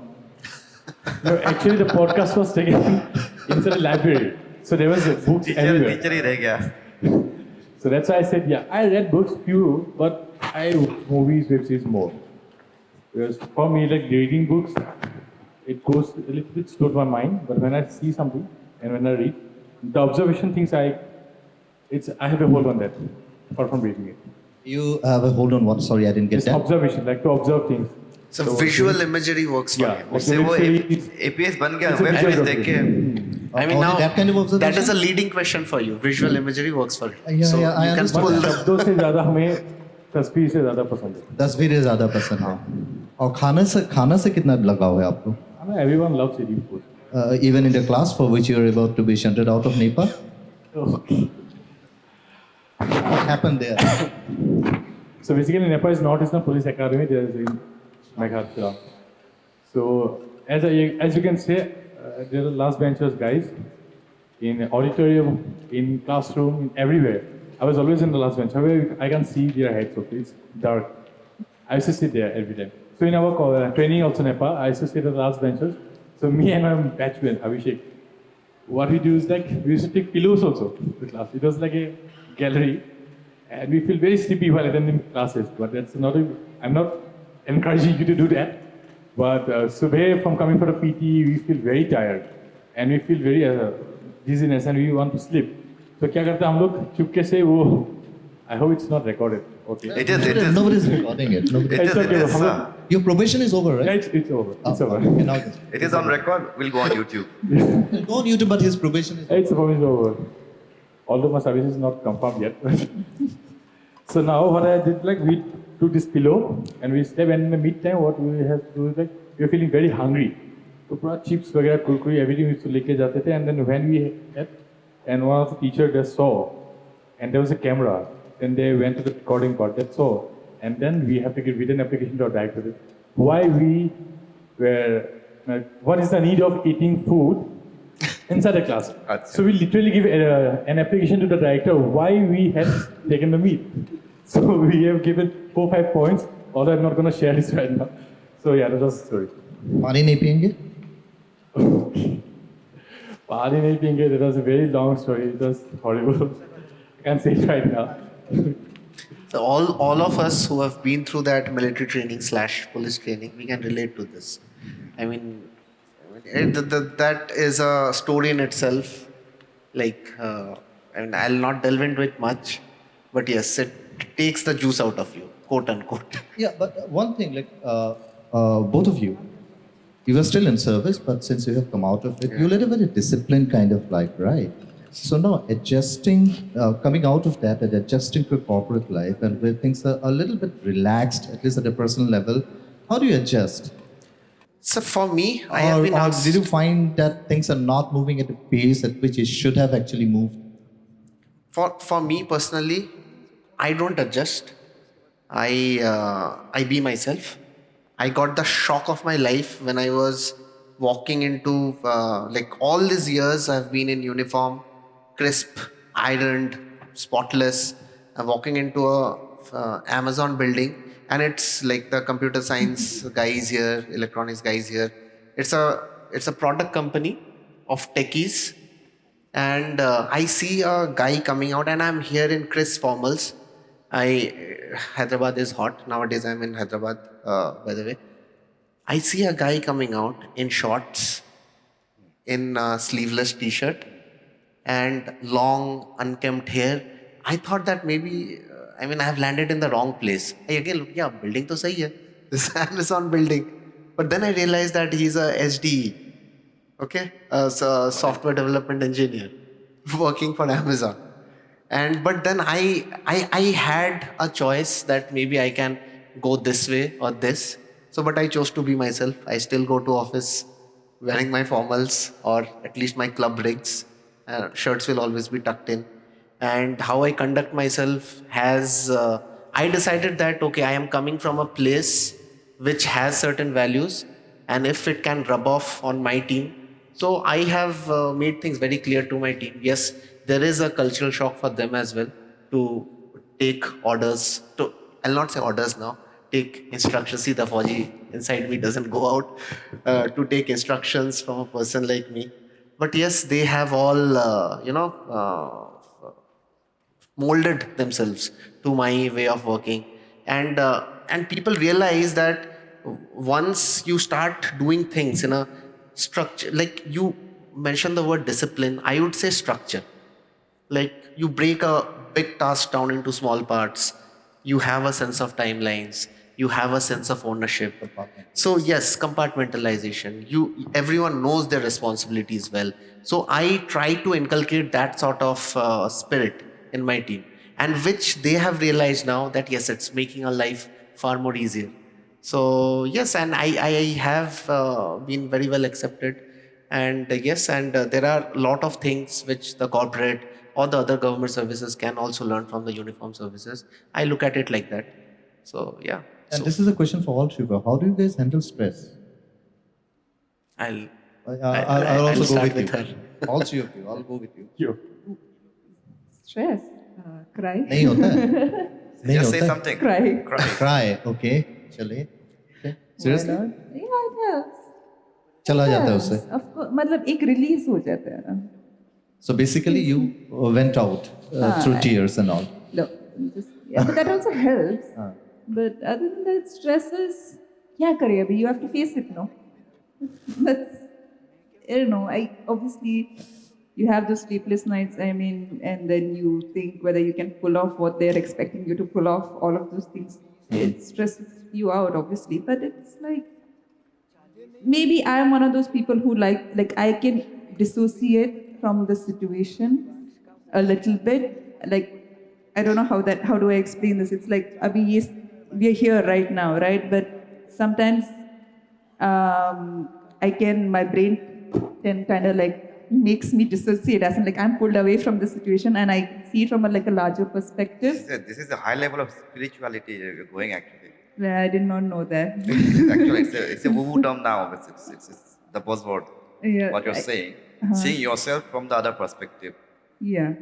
No, actually the podcast was taken inside a library. So there was books everywhere. Teacher hi reh gaya. So that's why I said, yeah, I read books few, but I movies, web series more. Because for me, like reading books, it goes a little bit slow to my mind. But when I see something and when I read, the observation things I have a hold on that, apart from reading it. You have a hold on what? Sorry, I didn't get It's that. observation, like to observe things. So visual imagery works for Yeah. you. Like उससे वो when you say APS बन गया It's a web visual series देख के I mean Only now that kind of observation? that is a leading question for you. Visual imagery works for you. Yeah, so yeah, I you can understand. pull the शब्दों से ज़्यादा हमें तस्वीर से ज़्यादा पसंद है. तस्वीरें ज्यादा पसंद है. और खाना से कितना लगाव है आपको? I mean, everyone loves eating food. Even in the class for which you are about to be shunted out of Nepal? Okay. What happened there? So basically, Nepal is not National Police Academy. There is in Meghalaya. So as you can say, there are last benchers guys in auditorium, in classroom, in everywhere. I was always in the last bench. However, I can see their heads. Okay, it's dark. I used to sit there every time. So in our training also Nepal, I used to sit at the last benches. So me and my batchmate Abhishek, what we do is like we used to take pillows also to class. It was like a gallery, and we feel very sleepy while attending classes. But that's not. I'm not encouraging you to do that. But Subhay, from coming for a PT, we feel very tired, and we feel very dizziness, and we want to sleep. So क्या करते हैं हम लोग चुपके से वो I hope it's not recorded. Okay. It is. Nobody's recording it. Nobody. It is. okay, It is. हम लोग- Your probation is over, right? Yeah, it's over. It's over. Okay, now It is on record. We'll go on YouTube. go on YouTube, but his probation is over. It's over. Although my service is not confirmed yet. So now what I did, like we took this pillow and we slept, and in the meantime what we have to do is like we were feeling very hungry. So पूरा chips वगैरह कुरकुरी everything we used to लेके जाते थे, and then when we had, and one of the teachers just saw, and there was a camera, then they went to the recording part, that's all. And then we have to give written application to our director. Why we were, what is the need of eating food inside the class? So we literally give an application to the director why we had taken the meat. So we have given 4-5 points, although I'm not going to share this right now. So yeah, that was the story. पानी नहीं पियेंगे? Paani nahi piyenge, that was a very long story. It was horrible. I can't say it right now. So all of us who have been through that military training / police training, we can relate to this. I mean, that is a story in itself. Like, I mean, I'll not delve into it much, but yes, it takes the juice out of you, quote unquote. Yeah, but one thing, like both of you were still in service, but since you have come out of it, you led a very disciplined kind of life, right? So now adjusting, coming out of that and adjusting to corporate life and where things are a little bit relaxed, at least at a personal level, how do you adjust? So for me, I have been Or asked. did you find that things are not moving at the pace at which it should have actually moved? For me personally, I don't adjust. I be myself. I got the shock of my life when I was walking into like all these years I've been in uniform, crisp, ironed, spotless. I'm walking into a Amazon building, and it's like the computer science guys here, electronics guys here. It's a product company of techies, and I see a guy coming out, and I'm here in crisp formals. Hyderabad is hot nowadays. I'm in Hyderabad, by the way. I see a guy coming out in shorts, in a sleeveless t-shirt, and long unkempt hair. I thought that maybe, I have landed in the wrong place. I again look, yeah, building to sahi hai. This is Amazon building. But then I realized that he's a SDE, okay, as a software development engineer working for Amazon. And but then I had a choice that maybe I can go this way or this. So but I chose to be myself. I still go to office wearing my formals, or at least my club rigs. Shirts will always be tucked in. And how I conduct myself has I decided that okay, I am coming from a place which has certain values, and if it can rub off on my team. So I have made things very clear to my team. Yes, there is a cultural shock for them as well to take orders. I'll not say orders now. Take instructions. See, the Fauji inside me doesn't go out to take instructions from a person like me. But yes, they have all molded themselves to my way of working, and people realize that once you start doing things in a structure, like you mentioned the word discipline, I would say structure. Like you break a big task down into small parts, you have a sense of timelines, you have a sense of ownership. So yes, compartmentalization, everyone knows their responsibilities well. So I try to inculcate that sort of spirit in my team, and which they have realized now that yes, it's making our life far more easier. So yes, and I have been very well accepted, and yes, and there are a lot of things which the corporate or the other government services can also learn from the uniform services. I look at it like that. So yeah. And So this is a question for all Shiva. How do you guys handle stress? I'll I'll also go start with you. her. All three of you. I'll go with you. Stress, cry. नहीं होता है नहीं Just say होता है something. Cry. cry okay चलिए okay. Seriously Why not? Yeah, it helps. चला जाता है उससे Of course, मतलब एक release हो जाता है ना. so basically you went out through tears and all No, but that also helps. But other than that, stress is, क्या करे अभी? You have to face it, no? That's, I don't know. Obviously, you have those sleepless nights. And then you think whether you can pull off what they're expecting you to pull off. All of those things, it stresses you out, obviously. But it's like maybe I'm one of those people who like I can dissociate from the situation a little bit. Like I don't know how do I explain this? It's like Abhi, yes, we're here right now, right? But sometimes my brain can kind of like makes me dissociate, as in like I'm pulled away from the situation and I see it from a larger perspective. This is a high level of spirituality you're going actually. I did not know that. Actually, it's a woo-woo term now. It's the buzzword. Yeah, What you're saying, seeing yourself from the other perspective. Yeah.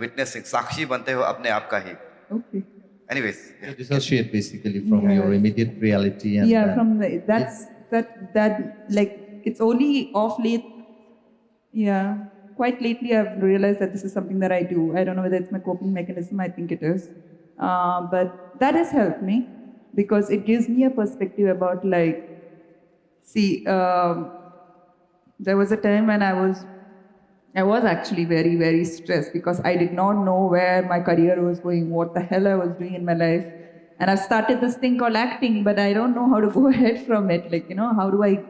Witnessing. साक्षी बनते हो अपने आप का ही. Okay. Anyways, you dissociate basically from your immediate reality and Yeah, from that like it's only off late. Yeah, quite lately I've realized that this is something that I do. I don't know whether it's my coping mechanism. I think it is, but that has helped me because it gives me a perspective about like, see, there was a time when I was actually very, very stressed because I did not know where my career was going, what the hell I was doing in my life. And I've started this thing called acting, but I don't know how to go ahead from it. Like, how do I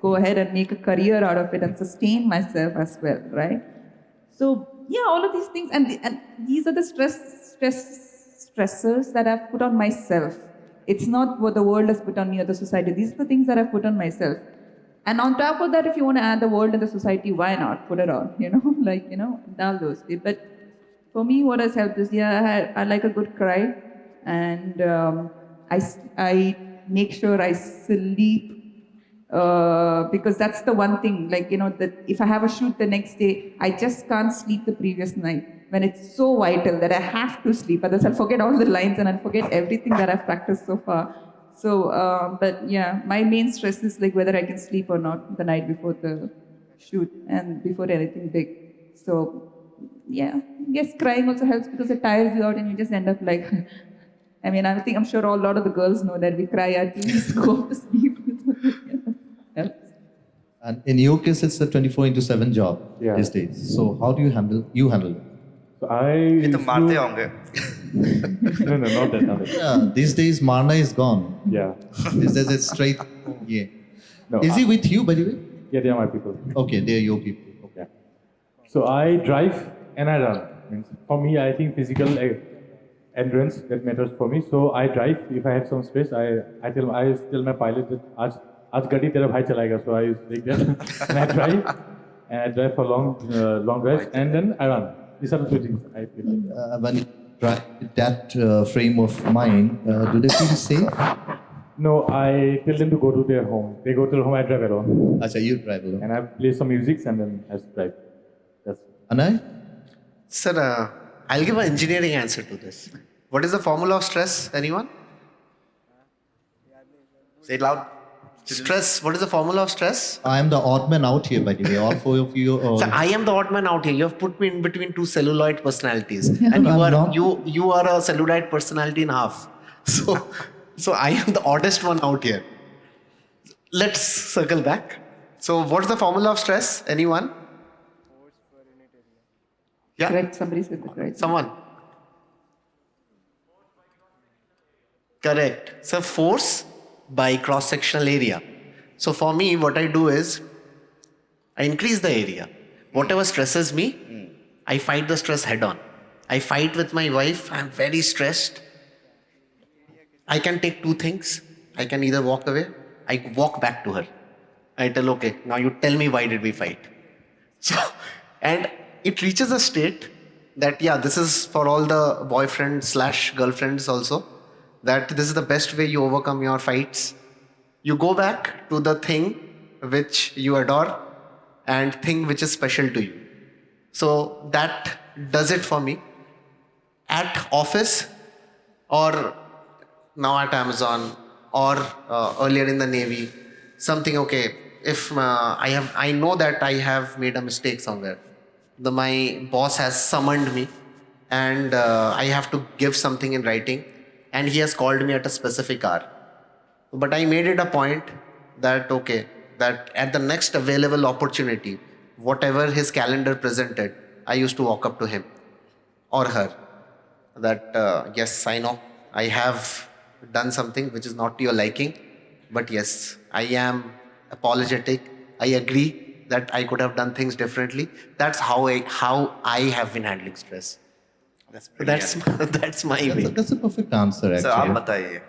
go ahead and make a career out of it and sustain myself as well, right? So, yeah, all of these things. And these are the stressors that I've put on myself. It's not what the world has put on me or the society. These are the things that I've put on myself. And on top of that, if you want to add the world and the society, why not put it on? All those. But for me, what has helped is, I like a good cry, and I make sure I sleep. Because that's the one thing, that if I have a shoot the next day, I just can't sleep the previous night when it's so vital that I have to sleep. Otherwise, I'll forget all the lines and I'll forget everything that I've practiced so far. So, but yeah, my main stress is whether I can sleep or not the night before the shoot and before anything big. So, yeah, I guess crying also helps because it tires you out and you just end up I'm sure a lot of the girls know that we cry at least go to sleep. Helps. And in your case, it's a 24/7 job these days. So how do you handle it? So I ये तो used मारते to- होंगे. No, not that. Yeah, these days Marna is gone. Yeah. These days it's straight. Yeah. No, Is he with you, by the way? Yeah, they are my people. Okay, they are your people. Yeah. So I drive and I run. Means for me, I think physical endurance that matters for me. So I drive. If I have some space, I tell my pilot that आज गाड़ी तेरा भाई चलाएगा. So I take that and I drive for long drives and then I run. These are the two things I feel like. When you drive with that frame of mind, do they feel safe? No, I tell them to go to their home. They go to their home. I drive alone, Acha, you drive alone. and I play some music and then I drive. That's Anoy? Sir, I'll give an engineering answer to this. What is the formula of stress? Anyone? Say it loud. Stress. What is the formula of stress? I am the odd man out here, by the way. All four of you. So I am the odd man out here. You have put me in between two celluloid personalities, and No, I'm not. you are a celluloid personality in half. So I am the oddest one out here. Let's circle back. So what's the formula of stress? Anyone? Yeah, Correct, somebody said that right. someone. Correct. So force by cross-sectional area. So for me, what I do is I increase the area. Whatever stresses me, I fight the stress head on. I fight with my wife. I'm very stressed. I can take two things. I can either walk away. I walk back to her. I tell, okay, now you tell me why did we fight? So, and it reaches a state that, this is for all the boyfriends/girlfriends also, that this is the best way you overcome your fights. You go back to the thing which you adore and thing which is special to you. So that does it for me. At office or now at Amazon or earlier in the Navy, something, okay, if I know that I have made a mistake somewhere. My boss has summoned me and I have to give something in writing. And he has called me at a specific hour. But I made it a point that, okay, that at the next available opportunity, whatever his calendar presented, I used to walk up to him or her. That, yes, I know, I have done something which is not to your liking. But yes, I am apologetic. I agree that I could have done things differently. That's how I have been handling stress. That's my way. That's a perfect answer, So आप actually. बताइए.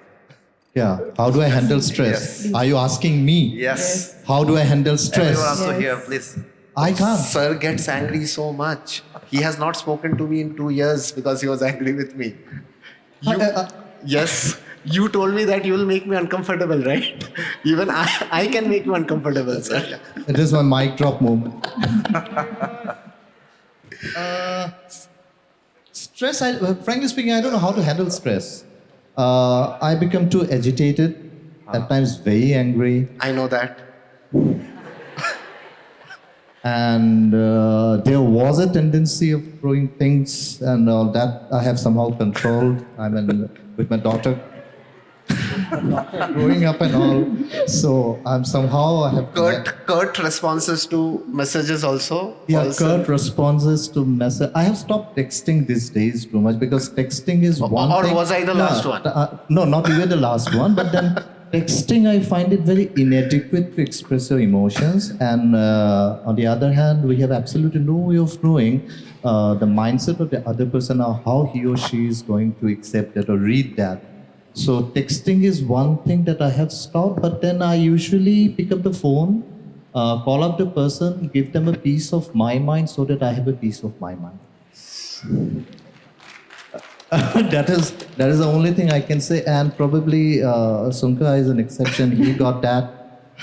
Yeah. How do I handle stress? Yes. Are you asking me? Yes. How do I handle stress? Everyone also Yes. here, please. I can't. Sir gets angry so much. He has not spoken to me in 2 years because he was angry with me. Yes, you told me that you will make me uncomfortable, right? Even I can make you uncomfortable, sir. It is my mic drop moment. Stress, frankly speaking, I don't know how to handle stress. I become too agitated, at times very angry, I know that. and there was a tendency of throwing things and all that I have somehow controlled. I mean, with my daughter growing up and all, so I'm somehow I have Curt responses to messages also. curt responses to message. I have stopped texting these days too much because texting is one Or thing. was I the last one? No, not you were the last one. But then texting, I find it very inadequate to express your emotions. And on the other hand, we have absolutely no way of knowing the mindset of the other person or how he or she is going to accept that or read that. So texting is one thing that I have stopped, but then I usually pick up the phone call up the person, give them a piece of my mind so that I have a piece of my mind. that is the only thing I can say, and probably Sunka is an exception. He got that,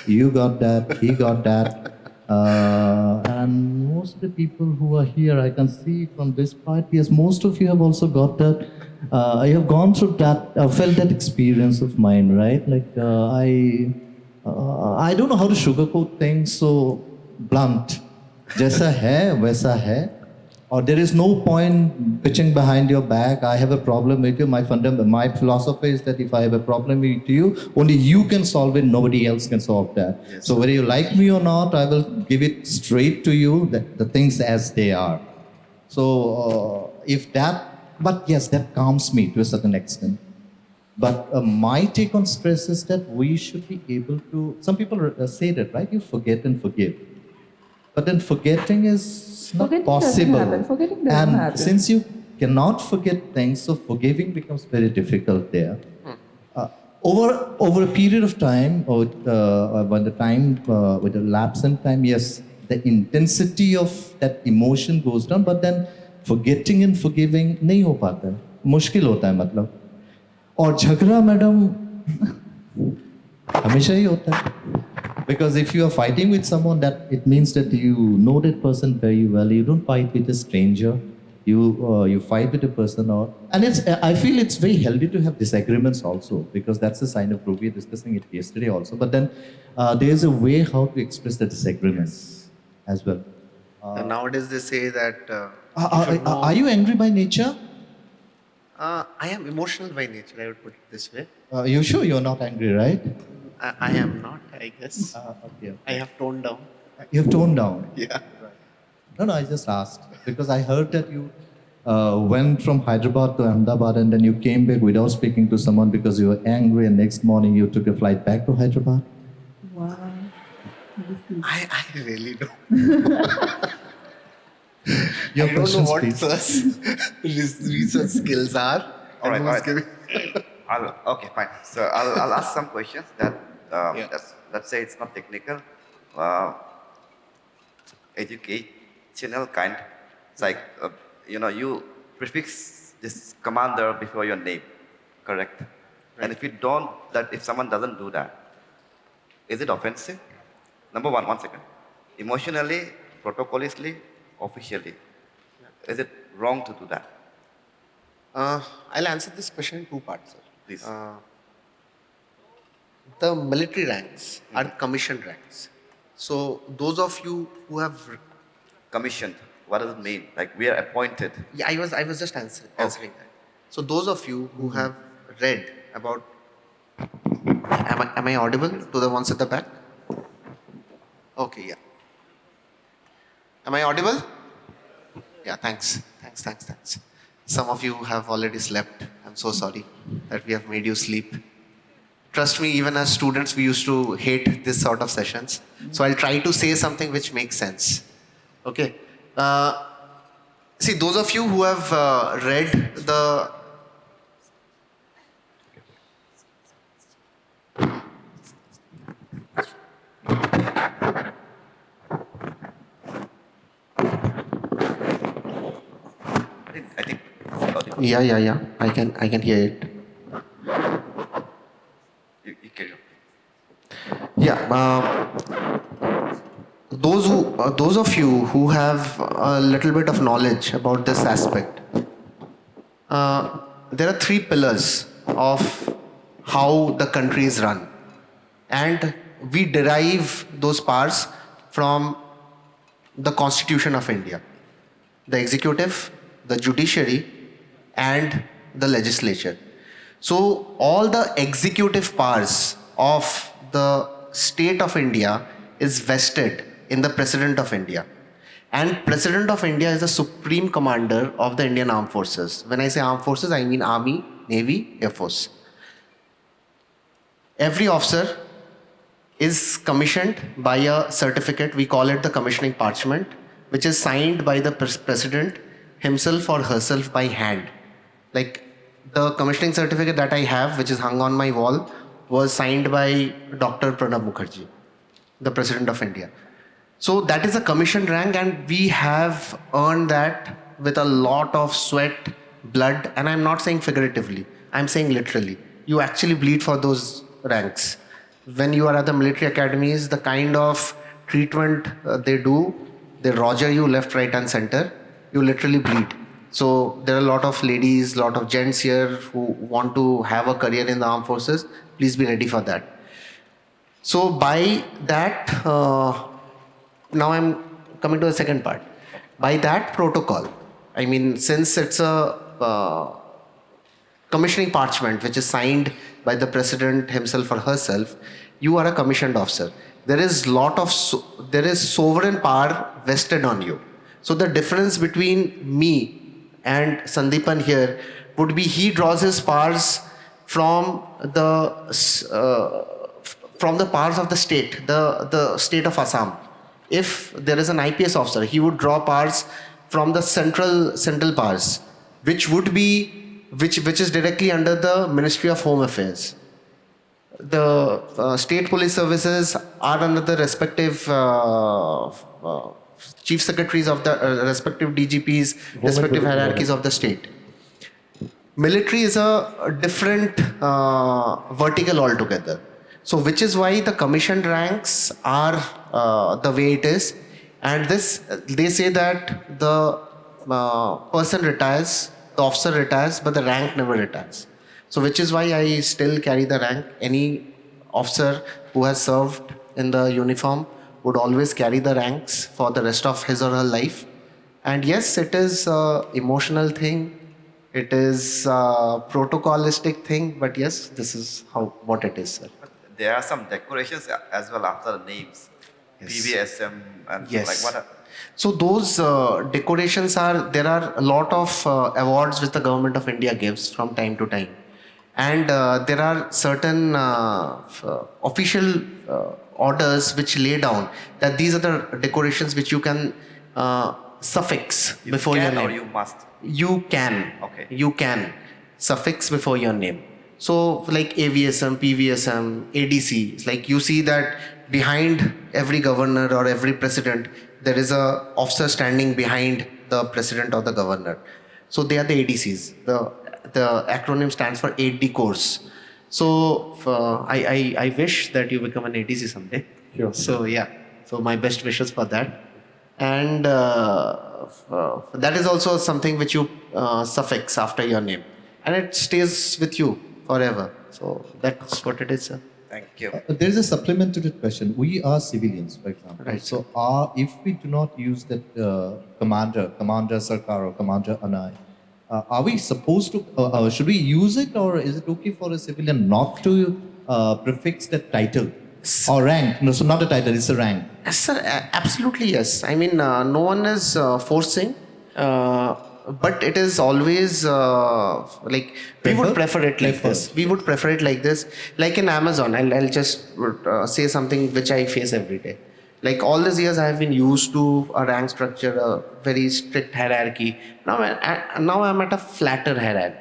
you got that, he got that, and most of the people who are here, I can see from this part, yes, most of you have also got that. I have gone through that, felt that experience of mine, right? Like I don't know how to sugarcoat things so blunt. Jaisa hai, waisa hai. Or there is no point pitching behind your back. I have a problem with you. My philosophy is that if I have a problem with you, only you can solve it. Nobody else can solve that. Yes, so whether you like me or not, I will give it straight to you. The things as they are. So but yes, that calms me to a certain extent. But my take on stress is that we should be able to. Some people say that, right? You forget and forgive. But then forgetting is not possible. Forgetting doesn't happen. Since you cannot forget things, so forgiving becomes very difficult there. Over a period of time, or when the time, with the lapse in time, yes, the intensity of that emotion goes down. But then forgetting and forgiving नहीं हो पाता है, मुश्किल होता है मतलब. और झगड़ा मैडम हमेशा ही होता है. Because if you are fighting with someone, that it means that you know that person very well. You don't fight with a stranger. You fight with a person, and I feel it's very healthy to have disagreements also, because that's a sign of growth. We were discussing it yesterday also. But then there is a way how to express the disagreements as well. Nowadays they say that. Are you angry by nature? I am emotional by nature. I would put it this way. You sure you're not angry, right? I am not, I guess. Okay. I have toned down. You have toned down. Yeah. No, I just asked because I heard that you went from Hyderabad to Ahmedabad and then you came back without speaking to someone because you were angry, and next morning you took a flight back to Hyderabad. Wow. I really don't. Your I don't know questions, what please. research skills are. All right. Okay, fine. So I'll ask some questions that let's say it's not technical, educational kind. It's like you prefix this commander before your name, correct? Right. And if someone doesn't do that, is it offensive? Number one second. Emotionally, protocolishly, officially, is it wrong to do that? I'll answer this question in two parts, sir. Please. The military ranks are commissioned ranks. So those of you who have Commissioned, what does it mean? Like we are appointed. Yeah, I was just answering that. So those of you who have read about, am I audible to the ones at the back? Okay, yeah. Am I audible? Yeah, thanks. Some of you have already slept. I'm so sorry that we have made you sleep. Trust me, even as students, we used to hate this sort of sessions. So I'll try to say something which makes sense. Okay. See, those of you who have read the I think. Yeah. I can hear it. You carry on. Yeah. Those of you who have a little bit of knowledge about this aspect, there are three pillars of how the country is run, and we derive those powers from the Constitution of India: the executive, the judiciary, and the legislature. So all the executive powers of the state of India is vested in the President of India. And President of India is the supreme commander of the Indian Armed Forces. When I say Armed Forces, I mean Army, Navy, Air Force. Every officer is commissioned by a certificate. We call it the commissioning parchment, which is signed by the President himself or herself by hand. Like the commissioning certificate that I have, which is hung on my wall, was signed by Dr. Pranab Mukherjee. the President of India. So that is a commissioned rank, and we have earned that with a lot of sweat, blood, and I'm not saying figuratively, I'm saying literally. You actually bleed for those ranks. When you are at the military academies, the kind of treatment they do, they roger you left, right, and center, you literally bleed. So there are a lot of ladies, lot of gents here who want to have a career in the armed forces. Please be ready for that. So by that, now I'm coming to the second part. By that protocol, I mean, since it's a commissioning parchment which is signed by the president himself or herself, you are a commissioned officer. There is sovereign power vested on you. So the difference between me and Sandipan here would be he draws his powers from the powers of the state, the state of Assam. If there is an IPS officer, he would draw powers from the central powers, which is directly under the Ministry of Home Affairs. The state police services are under the respective chief secretaries of the respective DGPs, respective hierarchies of the state. Military is a different vertical altogether. So which is why the commissioned ranks are the way it is. And this, they say that the person retires, the officer retires, but the rank never retires. So which is why I still carry the rank. Any officer who has served in the uniform would always carry the ranks for the rest of his or her life. And yes, it is an emotional thing. It is a protocolistic thing, but yes, this is what it is, sir. There are some decorations as well after the names. Yes. PVSM and Yes. like what? So those decorations there are a lot of awards which the government of India gives from time to time. And there are certain official orders which lay down that these are the decorations which you can suffix before your name. Or you must? You can. Okay. You can suffix before your name. So like AVSM, PVSM, ADC, it's like you see that behind every governor or every president, there is a officer standing behind the president or the governor. So they are the ADCs. The acronym stands for 8D course. So I wish that you become an ADC someday. Sure. So yeah, so my best wishes for that. And that is also something which you suffix after your name. And it stays with you forever. So that's what it is, sir. Thank you. There is a supplement to that question. We are civilians, for example. Right. So if we do not use that Commander Sarkar or Commander Anoy, are we supposed to, should we use it, or is it okay for a civilian not to prefix that title or rank? No, so not a title, it's a rank. Yes, sir, absolutely yes. I mean, no one is forcing, but it is always like we would prefer it like this. We would prefer it like this. Like in Amazon, I'll just say something which I face every day. Like all these years, I have been used to a rank structure, a very strict hierarchy. Now I'm at a flatter hierarchy.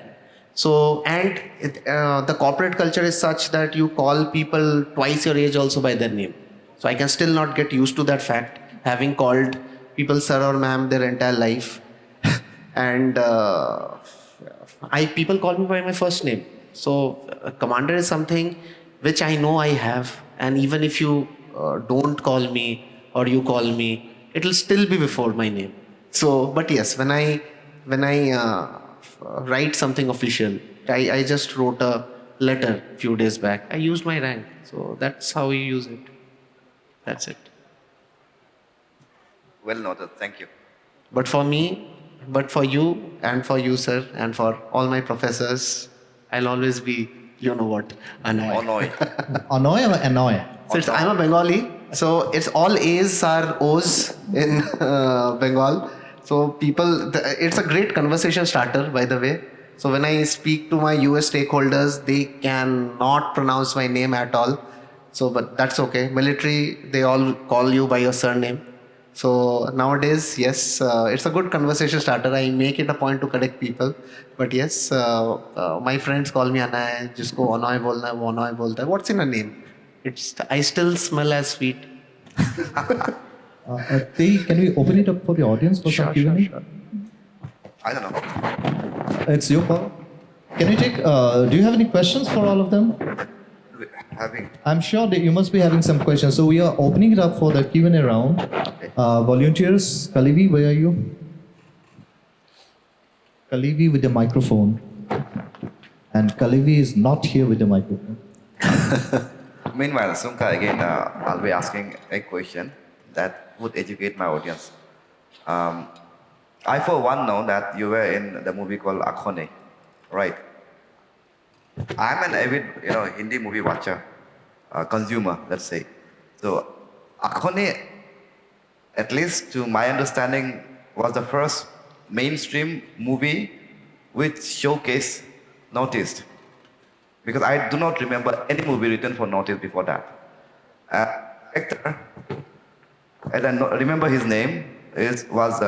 So, and the corporate culture is such that you call people twice your age also by their name. So I can still not get used to that fact, having called people sir or ma'am their entire life. And people call me by my first name. So commander is something which I know I have. And even if you don't call me or you call me, it will still be before my name. So, but yes, when I write something official, I just wrote a letter a few days back. I used my rank. So that's how you use it. That's it. Well noted. Thank you. But for me, but for you, and for you, sir, and for all my professors, I'll always be, you know what, Anoy. Anoy. Anoy or Anoy? So I'm a Bengali, so it's all A's are O's in Bengal. So people, it's a great conversation starter, by the way. So when I speak to my US stakeholders, they cannot pronounce my name at all. So, but that's okay. Military, they all call you by your surname. So nowadays, yes, it's a good conversation starter. I make it a point to correct people. But yes, my friends call me Anoy, jisko Anoy bolna hai, wo Anoy bolta hai. What's in a name? I still smell as sweet. Teyi, can we open it up for the audience for some Q&A? I don't know. It's your call. Can you take? Do you have any questions for all of them? Having. I'm sure that you must be having some questions. So we are opening it up for the Q&A round. Volunteers, Kalivi, where are you? Kalivi with the microphone. And Kalivi is not here with the microphone. Meanwhile, Sunka, again, I'll be asking a question that would educate my audience. I, for one, know that you were in the movie called 𝐼𝐚𝐽, right? I'm an avid, Hindi movie watcher, consumer, let's say. So, 𝐼𝐚𝐽, at least to my understanding, was the first mainstream movie which showcased Northeast. Because I do not remember any movie written for Northeast before that. Actor, and I remember his name, was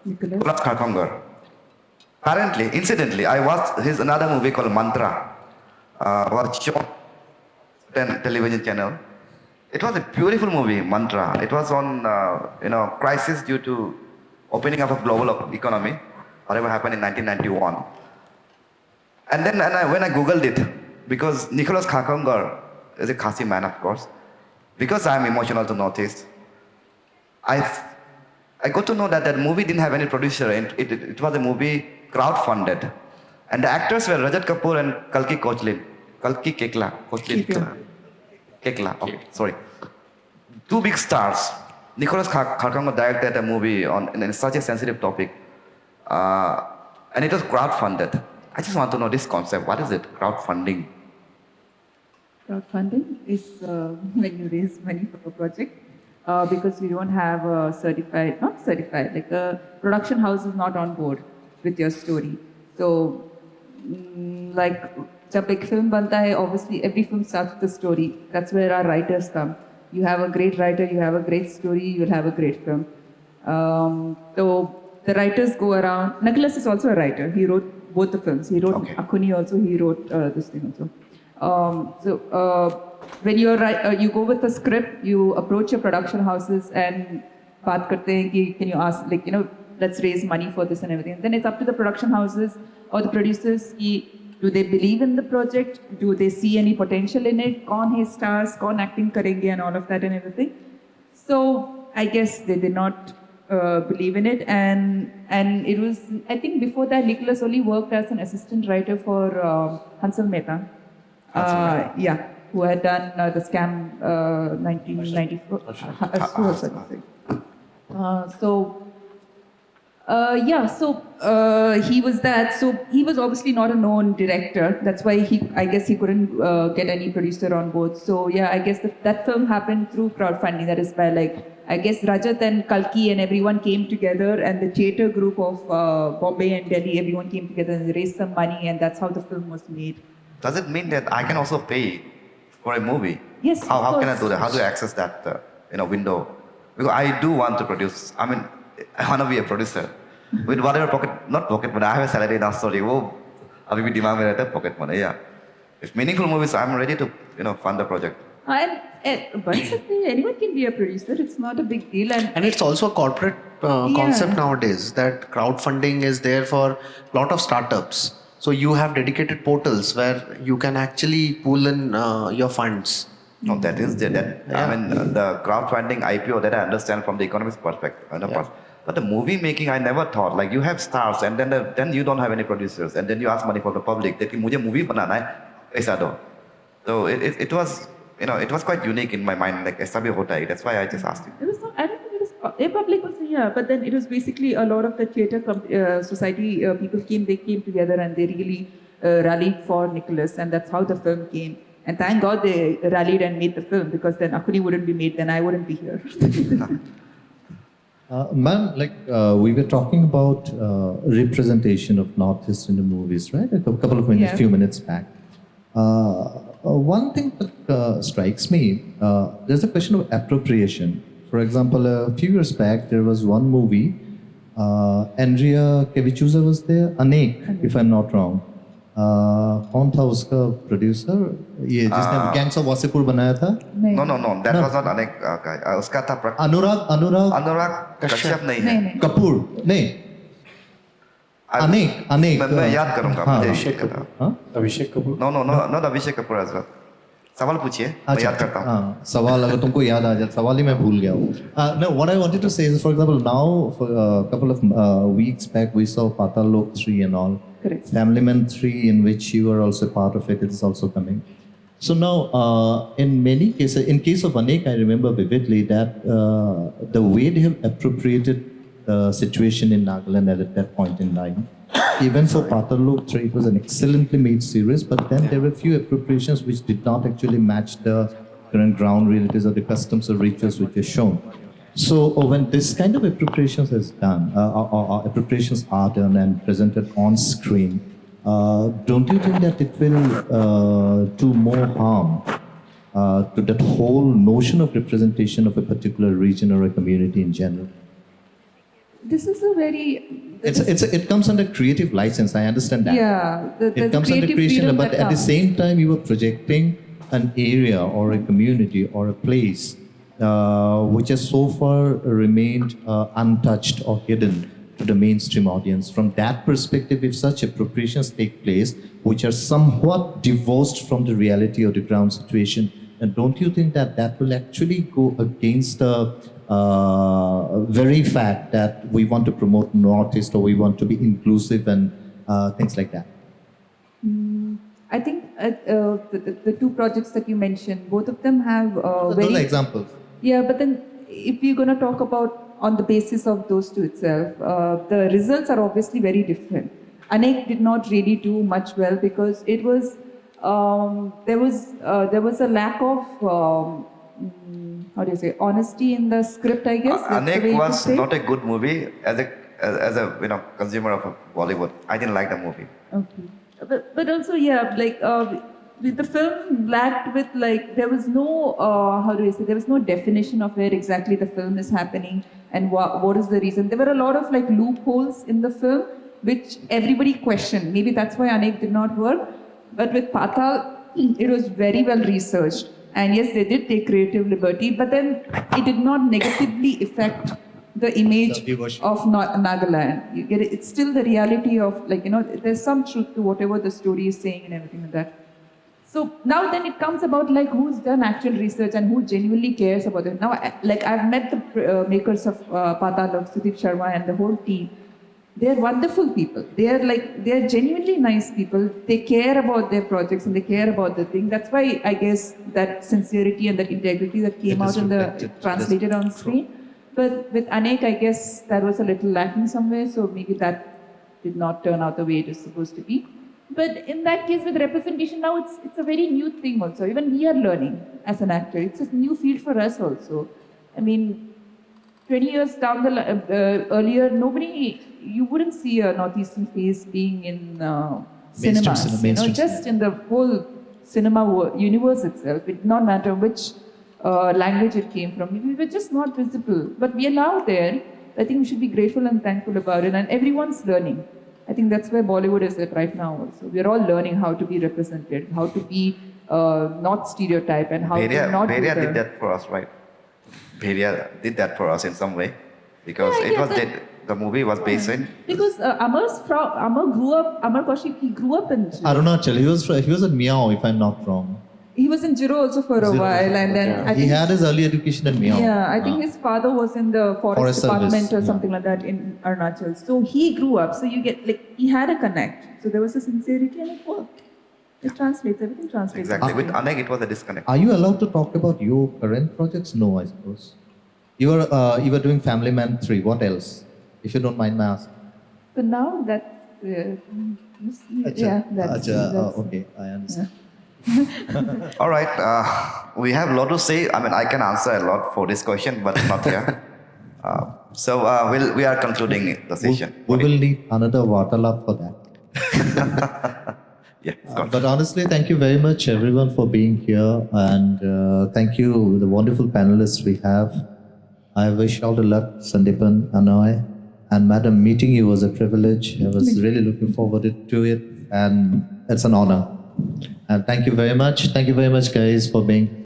Nicholas. 𝐼𝐚𝐽𝐫. Apparently, incidentally, I watched his another movie called Mantra, was shown on television channel. It was a beautiful movie, Mantra. It was on, crisis due to opening up of global economy, whatever happened in 1991. And then when I Googled it, because Nicholas 𝐭𝐚𝐽𝐫 is a Khasi man, of course, because I'm emotional to Northeast, I got to know that that movie didn't have any producer. It was a movie crowd-funded. And the actors were Rajat Kapoor and Kekla, okay, sorry. Two big stars. Nicholas 𝐭𝐽𝐽𝐫 directed a movie on such a sensitive topic. And it was crowd-funded. I just want to know this concept. What is it, crowdfunding? Crowdfunding is when you raise money for a project because you don't have a like a production house is not on board with your story. So, like, जब एक film बनता है, obviously every film starts with a story. That's where our writers come. You have a great writer, you have a great story, you'll have a great film. So the writers go around. Nicholas is also a writer. He wrote both the films. He wrote 𝐼𝐚𝐽𝐽 also. He wrote this thing also. When you go with a script, you approach your production houses and बात करते हैं कि can you ask, like, let's raise money for this and everything. And then it's up to the production houses or the producers कि do they believe in the project? Do they see any potential in it? कौन है stars? कौन acting करेंगे and all of that and everything. So I guess they did not believe in it, and it was, I think before that Nicholas only worked as an assistant writer for Hansal Mehta. Yeah, who had done the scam 1994. He was that. So he was obviously not a known director. That's why I guess he couldn't get any producer on board. So yeah, I guess that film happened through crowdfunding. That is by, like, I guess Rajat and Kalki and everyone came together, and the theatre group of Bombay and Delhi, everyone came together and raised some money, and that's how the film was made. Does it mean that I can also pay for a movie? Yes. How can I do that? How do I access that window? Because I do want to produce. I mean, I want to be a producer with whatever not pocket money. I have a salary now. Sorry, अभी भी दिमाग में रहता है pocket money. Yeah, if meaningful movies, I'm ready to fund the project. Anyone can be a producer. It's not a big deal. And it's also a corporate concept nowadays that crowdfunding is there for a lot of startups. So you have dedicated portals where you can actually pool in your funds. No, that is that. Yeah. I mean, the crowdfunding IPO that I understand from the economist perspective. But the movie making, I never thought. Like, you have stars, and then you don't have any producers, and then you ask money from the public. That मुझे movie बनाना है, ऐसा दो. So it was. It was quite unique in my mind, like ऐसा भी होता है. That's why I just asked you. It was not, I don't think it was a public also, yeah, but then it was basically a lot of the theatre society people came together and they really rallied for Nicholas, and that's how the film came. And thank God they rallied and made the film, because then 𝐼𝐚𝐽𝐽𝐫 wouldn't be made, then I wouldn't be here. Ma'am, we were talking about representation of Northeast in the movies, right? A couple of minutes, few minutes back. One thing that strikes me, there's a question of appropriation. For example, a few years back, there was one movie, Andrea Kevichusa was there, Anoy, if I'm not wrong. कौन था उसका producer ये जिसने gangs of Wasseypur बनाया था नहीं No. That was not Anek guy. उसका था अनुराग अनुराग अनुराग कश्यप नहीं है. नहीं कपूर नहीं अनेक मैं याद करूंगा. हाँ, मुझे अभिषेक कपूर. हाँ? Abhishek Kapoor. No, not Abhishek Kapoor as well. सवाल पूछिए. मैं अच्छा याद करता हूँ. हाँ सवाल अगर तुमको याद आ जाए सवाल ही मैं भूल गया हूँ no what I wanted to say is for example now for a couple of weeks back we saw Patal Lok 3 and all Correct. Family Man 3 in which you are also part of it is also coming so now in many cases in case of Anek I remember vividly that the way they have appropriated the situation in Nagaland at that point in time even for Patal Lok 3 it was an excellently made series but then there were few appropriations which did not actually match the current ground realities or the customs or rituals which are shown. So when this kind of appropriations is done, or appropriations are done and presented on screen, don't you think that it will do more harm to that whole notion of representation of a particular region or a community in general? This is a very It comes under creative license. I understand that. yeah. There's It comes under creative creation, freedom but that at the comes. same time, you are projecting an area or a community or a place which has so far remained untouched or hidden to the mainstream audience. From that perspective, if such appropriations take place, which are somewhat divorced from the reality of the ground situation, and don't you think that that will actually go against the very fact that we want to promote Northeast or we want to be inclusive and things like that? I think the two projects that you mentioned, both of them have Those very are examples. Yeah, but then if we're going to talk about on the basis of those two itself, the results are obviously very different. Anek did not really do much well because it was there was a lack of how do you say honesty in the script. I guess that's the way Anek you could was say. not a good movie as a consumer of Bollywood. I didn't like the movie. Okay. But also, yeah, like with the film lacked with like there was no how do I say there was no definition of where exactly the film is happening and what is the reason. There were a lot of like loopholes in the film which everybody questioned. Maybe that's why Anek did not work. But with Patal, it was very well researched. And yes, they did take creative liberty, but then it did not negatively affect the image The viewership. of Nagaland. You get it? It's still the reality of like, there's some truth to whatever the story is saying and everything like that. So now then it comes about like who's done actual research and who genuinely cares about it. Now, like I've met the makers of Patal, of Sudeep Sharma and the whole team. They're wonderful people. They're genuinely nice people. They care about their projects and they care about the thing. That's why I guess that sincerity and that integrity that came It out is in the reflected. translated on screen. But with Anek, I guess that was a little lacking somewhere. So maybe that did not turn out the way it was supposed to be. But in that case, with representation now, it's a very new thing also. Even we are learning as an actor. It's a new field for us also. I mean, 20 years down the earlier, you wouldn't see a Northeastern face being in cinemas. mainstream Just in the whole cinema universe itself. It did not matter which language it came from. We were just not visible. But we are now there. I think we should be grateful and thankful about it. And everyone's learning. I think that's where Bollywood is at right now also. We are all learning how to be represented, how to be not stereotype and how to not Bheria do did that for us, right? Bheria did that for us in some way because the movie was based in. Because Amar Kaushik, he grew up in Arunachal, he was at Meow, if I'm not wrong. He was in Jiro also for a Zero. while, and then I He think had his early education at Meow. yeah, I think his father was in the forest Service, department or yeah. something like that in Arunachal. So he grew up. So you get like he had a connect. So there was a sincerity and it worked. It translates. Everything translates. Exactly. With Anek, it was a disconnect. Are you allowed to talk about your current projects? No, I suppose. You were doing Family Man 3. What else? If you don't mind my asking. But now that yeah, that's Okay, I understand. All right. We have a lot to say. I mean, I can answer a lot for this question, but not here. So we are concluding the session. We will need another Vartalap for that. Yeah, of course. But honestly, thank you very much, everyone, for being here. And thank you, the wonderful panelists we have. I wish all the luck, Sandipan, Anoy. And Madam, meeting you was a privilege. I was really looking forward to it. And it's an honor. And thank you very much. Thank you very much, guys, for being